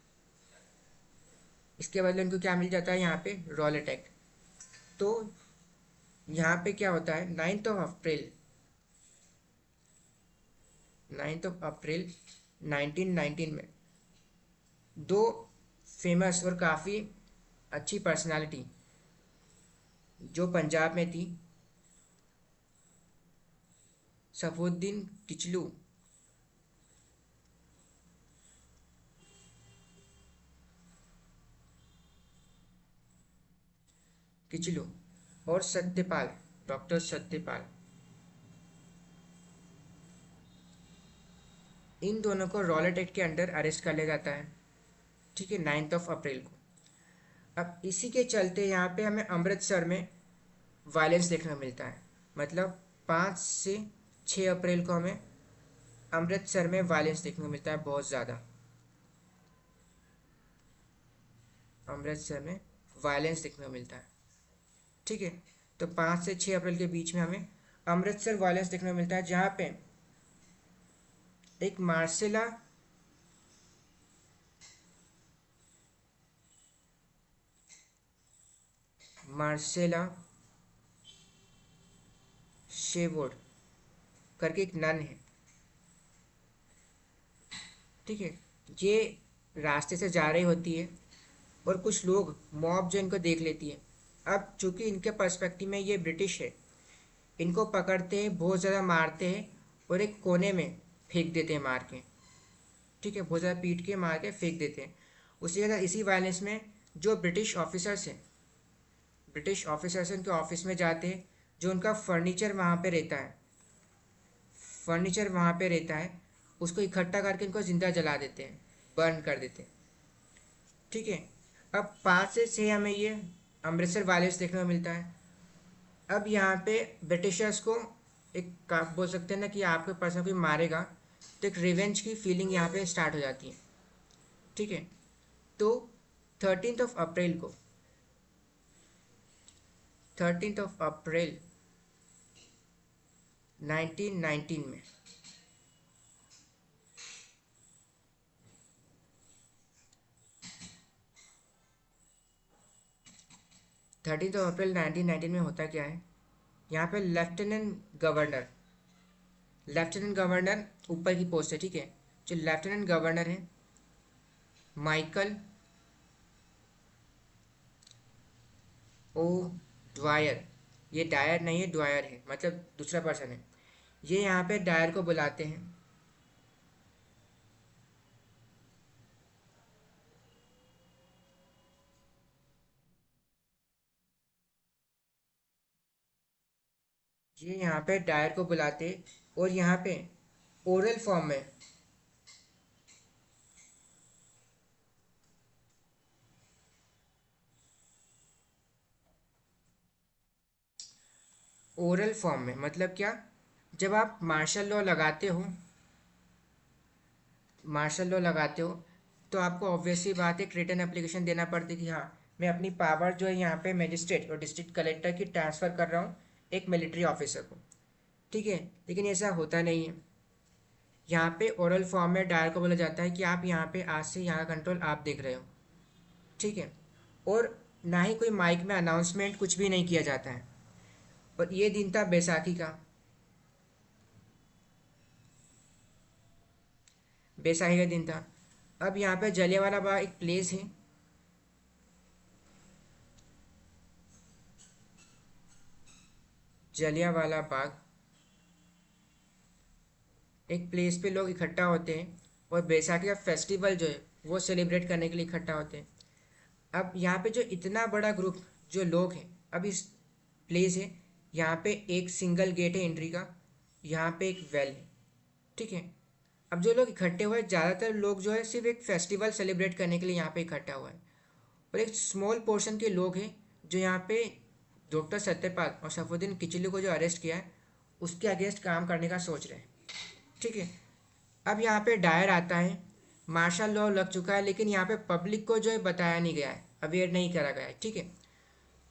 इसके बदले उनको क्या मिल जाता है यहाँ पे, रॉलेट एक्ट। तो यहाँ पे क्या होता है, 9 अप्रैल 9 अप्रैल 1919 में दो फेमस और काफ़ी अच्छी पर्सनालिटी जो पंजाब में थी, सफुद्दीन किचलू किचलू और सत्यपाल, डॉक्टर सत्यपाल, इन दोनों को रॉलेट एक्ट के अंडर अरेस्ट कर लिया जाता है। ठीक है, 9 अप्रैल को। अब इसी के चलते यहाँ पे हमें अमृतसर में वायलेंस देखने को मिलता है। मतलब 5 से 6 अप्रैल को हमें अमृतसर में वायलेंस देखने को मिलता है, बहुत ज़्यादा। अमृतसर में वायलेंस देखने को मिलता है। ठीक है, तो 5 से 6 अप्रैल के बीच में हमें अमृतसर वायलेंस देखने को मिलता है, जहाँ पे एक मार्सेला शेवोर्ड करके एक नन है। ठीक है, ये रास्ते से जा रही होती है और कुछ लोग, मॉब जो इनको देख लेती है। अब चूंकि इनके पर्सपेक्टिव में ये ब्रिटिश है, इनको पकड़ते हैं, बहुत ज़्यादा मारते हैं और एक कोने में फेंक देते हैं मार के। ठीक है, बहुत ज़्यादा पीट के मार के फेंक देते हैं। उसी तरह इसी वायलेंस में जो ब्रिटिश ऑफिसर्स उनके ऑफिस में जाते हैं, जो उनका फर्नीचर वहाँ पे रहता है, उसको इकट्ठा करके उनको ज़िंदा जला देते हैं, बर्न कर देते हैं। ठीक है, अब 5 से 6 हमें ये अमृतसर वायलेंस देखने को मिलता है। अब यहाँ पे ब्रिटिशर्स को एक बोल सकते हैं ना कि आपके पर्सन कोई मारेगा तो एक रिवेंज की फीलिंग यहाँ पे स्टार्ट हो जाती है। ठीक है, तो 13 अप्रैल को 13 अप्रैल 1919 में 13 अप्रैल 1919 में होता क्या है, यहाँ पे लेफ्टिनेंट गवर्नर ऊपर की पोस्ट है। ठीक है, जो लेफ्टिनेंट गवर्नर है माइकल ओ ड्वायर, ये डायर नहीं है, ड्वायर है, मतलब दूसरा पर्सन है। ये यहाँ पे डायर को बुलाते हैं। ये यहाँ पे डायर को बुलाते और यहाँ पे ओरल फॉर्म में मतलब क्या, जब आप मार्शल लॉ लगाते हो तो आपको ऑब्वियसली बात है एक रिटन एप्लीकेशन देना पड़ती है कि हाँ, मैं अपनी पावर जो है यहाँ पे मजिस्ट्रेट और डिस्ट्रिक्ट कलेक्टर की ट्रांसफ़र कर रहा हूँ एक मिलिट्री ऑफिसर को। ठीक है, लेकिन ऐसा होता नहीं है। यहाँ पे ओरल फॉर्म में डायर को बोला जाता है कि आप यहाँ पे आज से यहाँ का कंट्रोल आप देख रहे हो। ठीक है, और ना ही कोई माइक में अनाउंसमेंट कुछ भी नहीं किया जाता है। और ये दिन था बैसाखी का दिन था। अब यहाँ पे जलियांवाला बाग एक प्लेस है, जलियांवाला बाग एक प्लेस पे लोग इकट्ठा होते हैं और बैसाखी का फेस्टिवल जो है वो सेलिब्रेट करने के लिए इकट्ठा होते हैं। अब यहाँ पे जो इतना बड़ा ग्रुप जो लोग हैं, अब इस प्लेस है, यहाँ पे एक सिंगल गेट है एंट्री का, यहाँ पे एक वेल है। ठीक है, अब जो लोग इकट्ठे हुए, ज़्यादातर लोग जो है सिर्फ एक फेस्टिवल सेलिब्रेट करने के लिए यहाँ पे इकट्ठा हुआ है, और एक स्मॉल पोर्शन के लोग हैं जो यहाँ पे डॉक्टर सत्यपाल और सफुद्दीन किचलू को जो अरेस्ट किया है उसके अगेंस्ट काम करने का सोच रहे हैं। ठीक है, अब यहाँ पे डायर आता है, मार्शल लॉ लग चुका है, लेकिन यहाँ पे पब्लिक को जो है बताया नहीं गया है, अवेयर नहीं करा गया है। ठीक है,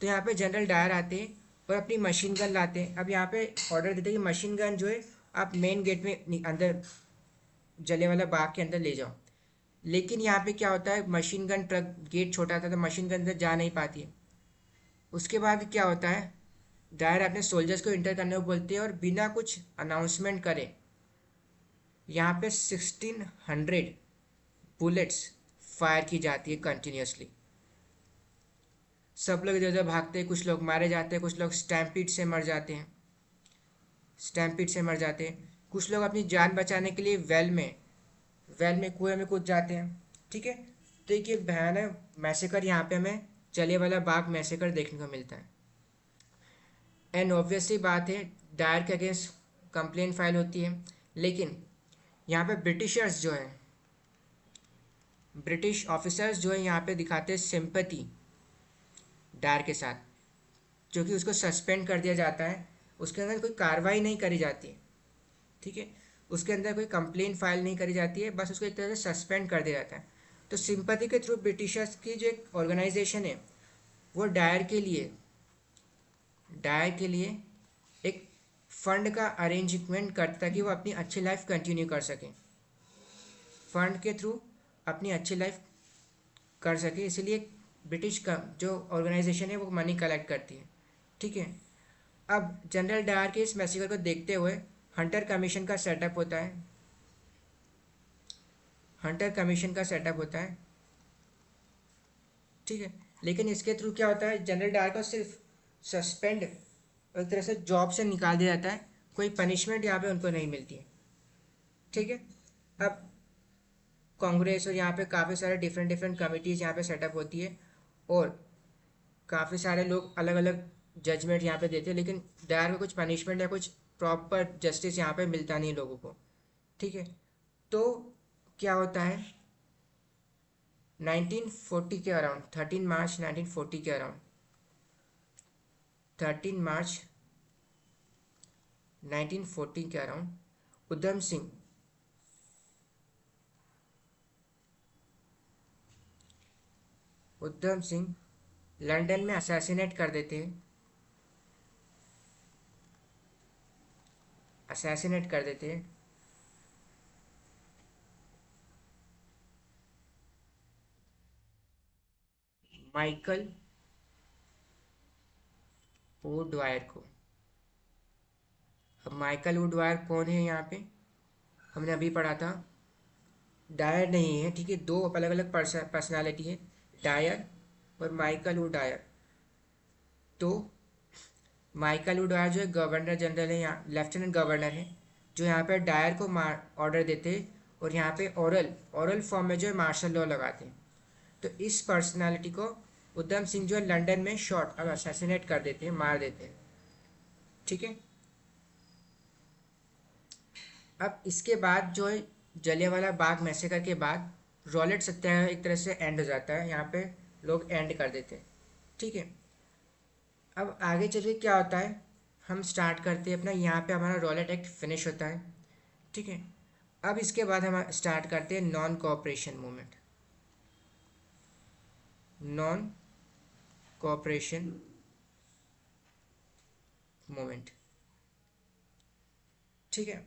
तो यहाँ पे जनरल डायर आते हैं और अपनी मशीन गन लाते हैं। अब यहाँ पे ऑर्डर देते हैं कि मशीन गन जो है आप मेन गेट में अंदर जलियांवाला बाग के अंदर ले जाओ। लेकिन यहाँ पे क्या होता है, मशीन गन ट्रक गेट छोटा था तो मशीन गन अंदर जा नहीं पाती है। उसके बाद क्या होता है, डायर अपने सोल्जर्स को इंटर करने को बोलते हैं और बिना कुछ अनाउंसमेंट करे यहाँ पे 1600 बुलेट्स फायर की जाती है कंटिन्यूसली। सब लोग इधर उधर भागते हैं, कुछ लोग मारे जाते हैं, कुछ लोग स्टैम्पीड से मर जाते हैं, कुछ लोग अपनी जान बचाने के लिए वेल में कुएं में कूद जाते हैं। ठीक है, तो एक ये भयानक मैसेकर यहाँ पे हमें जलियांवाला बाग मैसेकर देखने को मिलता है। एंड ऑब्वियसली बात है, डायर के अगेंस्ट कंप्लेन फाइल होती है, लेकिन यहाँ पे ब्रिटिश ऑफिसर्स जो है यहाँ पे दिखाते हैं सिंपैथी डायर के साथ, जो कि उसको सस्पेंड कर दिया जाता है। उसके अंदर कोई कार्रवाई नहीं करी जाती है, ठीक है, उसके अंदर कोई कंप्लेन फाइल नहीं करी जाती है, बस उसको एक तरह से सस्पेंड कर दिया जाता है। तो सिंपैथी के थ्रू ब्रिटिशर्स की जो एक ऑर्गेनाइजेशन है वो डायर के लिए एक फंड का अरेंजमेंट करता ताकि वो अपनी अच्छी लाइफ कंटिन्यू कर सकें, फंड के थ्रू अपनी अच्छी लाइफ कर सके, इसीलिए ब्रिटिश का जो ऑर्गेनाइजेशन है वो मनी कलेक्ट करती है। ठीक है, अब जनरल डायर के इस मैसेकर को देखते हुए हंटर कमीशन का सेटअप होता है। ठीक है, लेकिन इसके थ्रू क्या होता है, जनरल डायर को सिर्फ सस्पेंड और एक तरह से जॉब से निकाल दिया जाता है, कोई पनिशमेंट यहाँ पे उनको नहीं मिलती है। ठीक है, अब कांग्रेस और यहाँ पे काफ़ी सारे डिफरेंट डिफरेंट कमिटीज़ यहाँ पे सेटअप होती है और काफ़ी सारे लोग अलग अलग जजमेंट यहाँ पे देते हैं, लेकिन डायर को कुछ पनिशमेंट या कुछ प्रॉपर जस्टिस यहाँ पे मिलता नहीं लोगों को। ठीक है, तो क्या होता है 1940 के अराउंड 13 मार्च 1940 के अराउंड 13 मार्च 1940 के अराउंड उधम सिंह लंदन में असैसिनेट कर देते हैं माइकल वुडवायर को। अब माइकल वुडवायर कौन है यहाँ पे, हमने अभी पढ़ा था, डायर नहीं है। ठीक है, दो अलग अलग पर्सनालिटी है, डायर और माइकल वुडवायर। तो माइकल वुडवायर जो है गवर्नर जनरल है, यहाँ लेफ्टिनेंट गवर्नर है, जो यहाँ पे डायर को ऑर्डर देते हैं और यहाँ पे ओरल फॉर्म में जो है मार्शल लॉ लगाते हैं। तो इस पर्सनालिटी को उधम सिंह जो है लंदन में अब असैसिनेट कर देते हैं, मार देते हैं। ठीक है, अब इसके बाद जो है जलियांवाला बाग मैसेकर के बाद रॉलेट सत्याग्रह एक तरह से एंड हो जाता है, यहाँ पे लोग एंड कर देते हैं। ठीक है, अब आगे चलिए क्या होता है, हम स्टार्ट करते हैं अपना, यहाँ पे हमारा रॉलेट एक्ट फिनिश होता है। ठीक है, अब इसके बाद हम स्टार्ट करते हैं नॉन कोऑपरेशन मूवमेंट। ठीक है,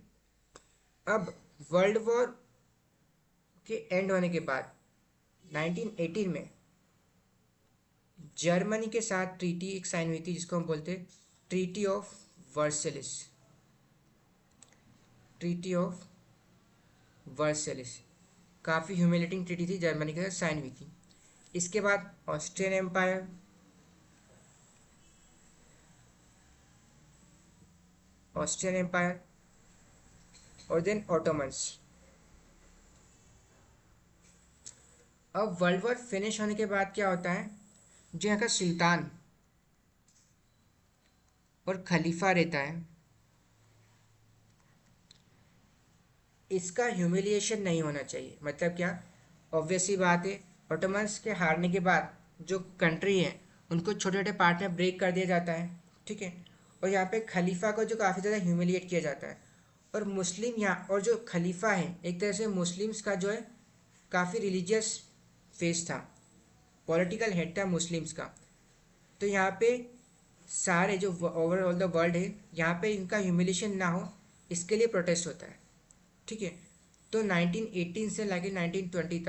अब वर्ल्ड वॉर के एंड होने के बाद 1918 में जर्मनी के साथ ट्रीटी एक साइन हुई थी, जिसको हम बोलते हैं ट्रीटी ऑफ वर्सेलिस। काफ़ी ह्यूमिलेटिंग ट्रीटी थी, जर्मनी के साथ साइन हुई थी। इसके बाद ऑस्ट्रियन एम्पायर और देन ऑटोमन्स। अब वर्ल्ड वॉर फिनिश होने के बाद क्या होता है, जो यहाँ का सुल्तान और खलीफा रहता है, इसका ह्यूमिलिएशन नहीं होना चाहिए। मतलब क्या, ऑब्वियसली बात है, ऑटोमन्स के हारने के बाद जो कंट्री है उनको छोटे छोटे पार्ट में ब्रेक कर दिया जाता है। ठीक है, और यहाँ पे खलीफा को जो काफ़ी ज़्यादा ह्यूमिलिएट किया जाता है, और मुस्लिम यहाँ और जो खलीफा है एक तरह से मुस्लिम्स का जो है काफ़ी रिलीजियस फेस था, पॉलिटिकल हेड था मुस्लिम्स का। तो यहाँ पे सारे जो ओवरऑल द वर्ल्ड है, यहाँ पे इनका ह्यूमिलेशन ना हो, इसके लिए प्रोटेस्ट होता है। ठीक है, तो 1918 से लेकर 1920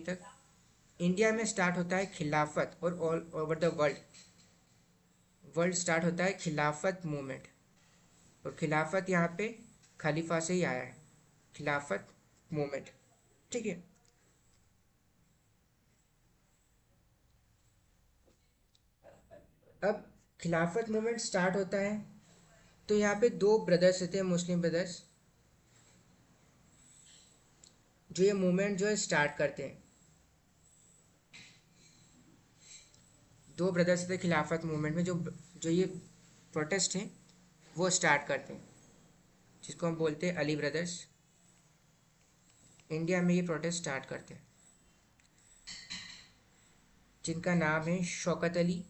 तक इंडिया में स्टार्ट होता है खिलाफत, और all over the world start होता है खिलाफत मूवमेंट। और खिलाफत यहाँ पे खलीफा से ही आया है, खिलाफत मूवमेंट। ठीक है, अब खिलाफत मूवमेंट स्टार्ट होता है तो यहाँ पे दो ब्रदर्स थे, मुस्लिम ब्रदर्स, जो ये मूवमेंट जो है स्टार्ट करते हैं। दो ब्रदर्स थे खिलाफत मूवमेंट में, जो जो ये प्रोटेस्ट हैं वो स्टार्ट करते हैं, जिसको हम बोलते हैं अली ब्रदर्स। इंडिया में ये प्रोटेस्ट स्टार्ट करते हैं, जिनका नाम है शौकत अली,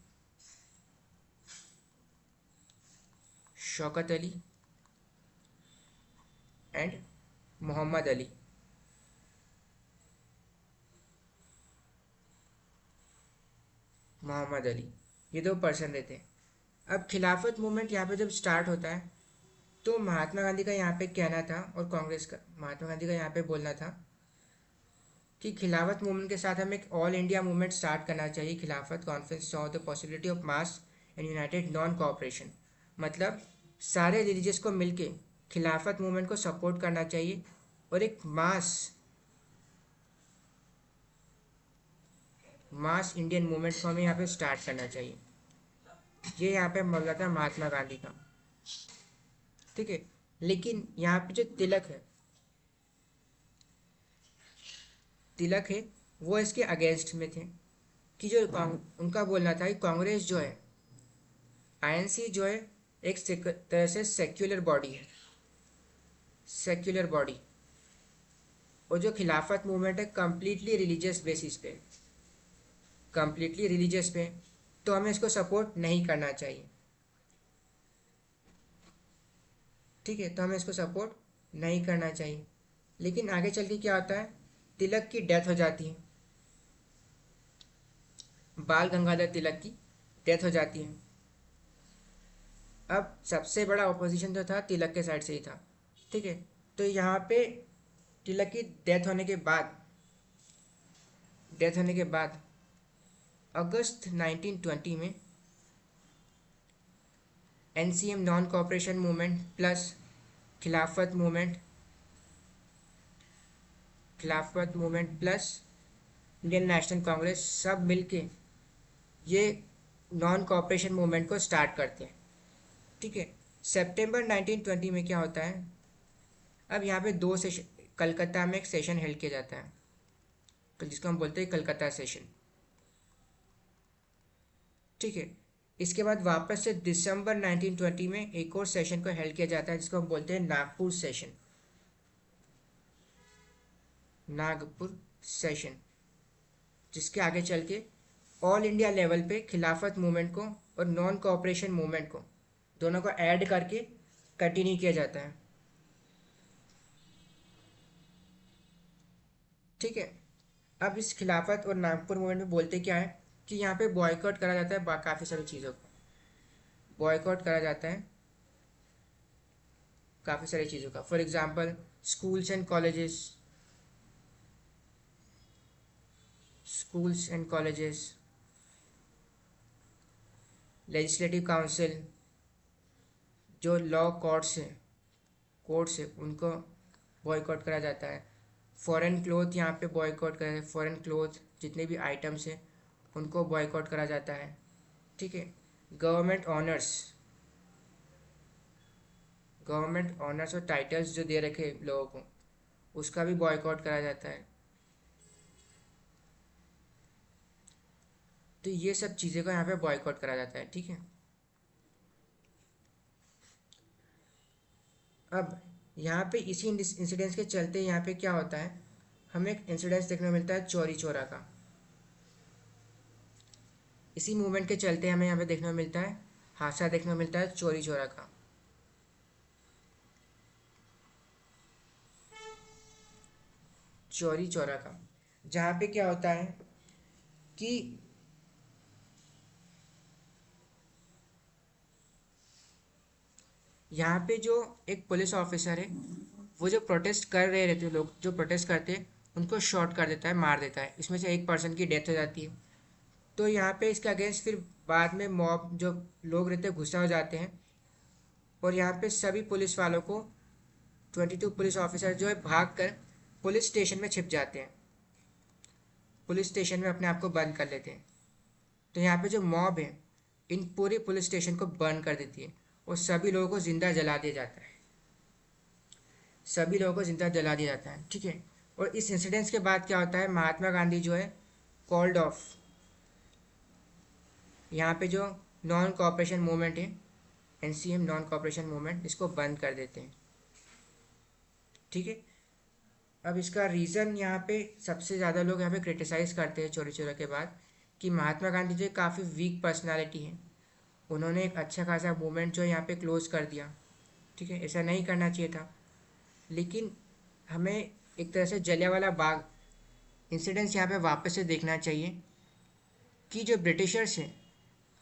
शौकत अली एंड मोहम्मद अली। मोहम्मद अली, ये दो पर्सन रहते हैं। अब खिलाफत मूवमेंट यहाँ पे जब स्टार्ट होता है तो महात्मा गांधी का यहाँ पे कहना था, और कांग्रेस का, महात्मा गांधी का यहाँ पे बोलना था कि खिलाफत मूवमेंट के साथ हमें एक ऑल इंडिया मूवमेंट स्टार्ट करना चाहिए। खिलाफत conference saw the possibility of mass and United non cooperation, मतलब सारे रिलीजियस को मिलके खिलाफत मूवमेंट को सपोर्ट करना चाहिए और एक मास इंडियन मूवमेंट को हमें यहाँ पे स्टार्ट करना चाहिए। ये यहाँ पे बोला था महात्मा गांधी का। ठीक है, लेकिन यहाँ पे जो तिलक है वो इसके अगेंस्ट में थे, कि जो उनका बोलना था कि कांग्रेस जो है, आईएनसी जो है, एक तरह से सेक्युलर बॉडी है, सेक्युलर बॉडी, और जो खिलाफत मूवमेंट है कंप्लीटली रिलीजियस बेसिस पे, कंप्लीटली रिलीजियस पे, तो हमें इसको सपोर्ट नहीं करना चाहिए। ठीक है, तो हमें इसको सपोर्ट नहीं करना चाहिए। लेकिन आगे चल के क्या होता है, तिलक की डेथ हो जाती है, बाल गंगाधर तिलक की डेथ हो जाती है। अब सबसे बड़ा ऑपोजिशन जो था तिलक के साइड से ही था। ठीक है, तो यहाँ पे तिलक की डेथ होने के बाद अगस्त 1920 में NCM non cooperation movement plus खिलाफत movement plus Indian National Congress सब मिलके ये नॉन कोऑपरेशन मूवमेंट को स्टार्ट करते हैं। ठीक है, सितंबर 1920 में क्या होता है, अब यहाँ पे दो सेशन, कलकत्ता में एक सेशन हेल्ड किया जाता है, जिसको हम बोलते हैं कलकत्ता सेशन। ठीक है, इसके बाद वापस से दिसंबर 1920 में एक और सेशन को हेल्ड किया जाता है, जिसको हम बोलते हैं नागपुर सेशन, नागपुर सेशन, जिसके आगे चल के ऑल इंडिया लेवल पे खिलाफत मूवमेंट को और नॉन कोऑपरेशन मूवमेंट को दोनों को ऐड करके कंटिन्यू किया जाता है। ठीक है, अब इस खिलाफत और नागपुर मूवमेंट में बोलते क्या है कि यहाँ पे बॉयकॉट करा जाता है काफ़ी सारी चीज़ों को, बॉयकॉट करा जाता है काफ़ी सारी चीज़ों का। For example schools and colleges, legislative council, जो लॉ कोर्ट्स है उनको बॉयकॉट करा जाता है। फॉरेन क्लोथ यहाँ पे बॉयकॉट करा, फॉरेन क्लोथ जितने भी आइटम्स हैं उनको बॉयकॉट करा जाता है। ठीक है, गवर्नमेंट ऑनर्स और टाइटल्स जो दे रखे लोगों को, उसका भी बॉयकॉट करा जाता है। तो ये सब चीज़ें को यहाँ पे बॉयकॉट करा जाता है। ठीक है, अब यहाँ पे इसी इंसिडेंस के चलते यहाँ पे क्या होता है, हमें एक इंसिडेंस देखने को मिलता है चौरी चौरा का। इसी मूवमेंट के चलते हमें यहाँ पे देखने को मिलता है, हादसा देखने को मिलता है चौरी चौरा का। चौरी चौरा का, जहाँ पे क्या होता है कि यहाँ पे जो एक पुलिस ऑफिसर है, वो जो प्रोटेस्ट कर रहे रहते लोग, जो प्रोटेस्ट करते हैं उनको शॉट कर देता है, मार देता है। इसमें से एक पर्सन की डेथ हो जाती है। तो यहाँ पे इसके अगेंस्ट फिर बाद में मॉब जो लोग रहते हैं गुस्सा हो जाते हैं, और यहाँ पे सभी पुलिस वालों को 22 पुलिस ऑफिसर जो है भाग कर पुलिस स्टेशन में छिप जाते हैं, पुलिस स्टेशन में अपने आप को बंद कर लेते हैं। तो यहाँ पे जो मॉब है इन पूरी पुलिस स्टेशन को बर्न कर देती है और सभी लोगों को जिंदा जला दिया जाता है, सभी लोगों को जिंदा जला दिया जाता है, ठीक है। और इस इंसिडेंस के बाद क्या होता है, महात्मा गांधी जो है कॉल्ड ऑफ, यहाँ पे जो नॉन कोऑपरेशन मूवमेंट है, एनसीएम नॉन कोऑपरेशन मूवमेंट, इसको बंद कर देते हैं, ठीक है। अब इसका रीज़न यहाँ पे सबसे ज़्यादा लोग यहाँ पे क्रिटिसाइज़ करते हैं चोरी चोरा के बाद कि महात्मा गांधी जो काफ़ी वीक पर्सनालिटी है, उन्होंने एक अच्छा खासा मूवमेंट जो है यहाँ पे क्लोज कर दिया, ठीक है, ऐसा नहीं करना चाहिए था। लेकिन हमें एक तरह से जलियांवाला बाग इंसिडेंट्स यहाँ पे वापस से देखना चाहिए कि जो ब्रिटिशर्स हैं,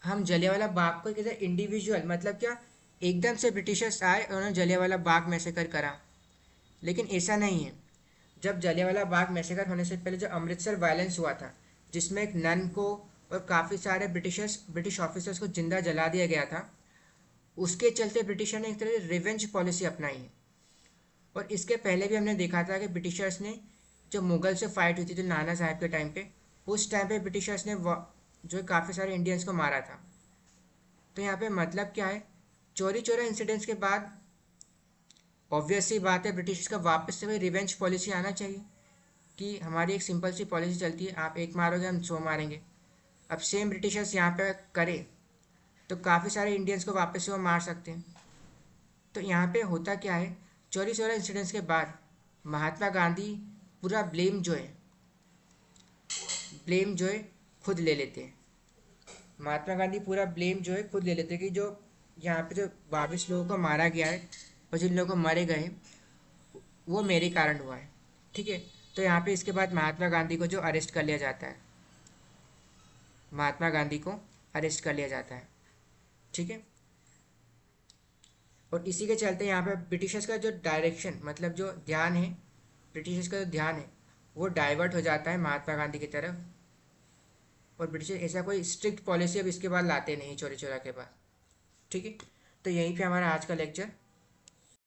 हम जलियांवाला बाग को किसी इंडिविजुअल, मतलब क्या एकदम से ब्रिटिशर्स आए और उन्होंने जलियांवाला बाग मैसेकर करा, लेकिन ऐसा नहीं है। जब जलियांवाला बाग मैसेकर होने से पहले जो अमृतसर वायलेंस हुआ था, जिसमें एक नन को और काफ़ी सारे ब्रिटिश ऑफिसर्स को जिंदा जला दिया गया था, उसके चलते ब्रिटिशर ने एक तरह से रिवेंज पॉलिसी अपनाई है। और इसके पहले भी हमने देखा था कि ब्रिटिशर्स ने, जो मुगल से फाइट हुई थी जो नाना साहब के टाइम पे, उस टाइम पे ब्रिटिशर्स ने जो काफ़ी सारे इंडियंस को मारा था। तो यहाँ पे मतलब क्या है, चोरी चोरा इंसिडेंट्स के बाद ऑब्वियस सी बात है ब्रिटिश का वापस से वही रिवेंज पॉलिसी आना चाहिए कि हमारी एक सिंपल सी पॉलिसी चलती है, आप एक मारोगे हम 100 मारेंगे। अब सेम ब्रिटिशर्स यहाँ पे करे तो काफ़ी सारे इंडियंस को वापस से वो मार सकते हैं। तो यहाँ पे होता क्या है, चोरी चोरा इंसिडेंट्स के बाद महात्मा गांधी पूरा ब्लेम जो है खुद ले लेते हैं। महात्मा गांधी पूरा ब्लेम जो है खुद ले लेते हैं कि जो यहाँ पे जो 22 लोगों को मारा गया है और जिन लोगों को मारे गए वो मेरे कारण हुआ है, ठीक है। तो यहाँ पे इसके बाद महात्मा गांधी को जो अरेस्ट कर लिया जाता है, महात्मा गांधी को अरेस्ट कर लिया जाता है, ठीक है। और इसी के चलते यहाँ पे ब्रिटिशर्स का जो डायरेक्शन, मतलब जो ध्यान है, ब्रिटिशर्स का जो ध्यान है वो डाइवर्ट हो जाता है महात्मा गांधी की तरफ, और ब्रिटिशर्स ऐसा कोई स्ट्रिक्ट पॉलिसी अब इसके बाद लाते नहीं चोरी चोरा के बाद, ठीक है। तो यहीं पे हमारा आज का लेक्चर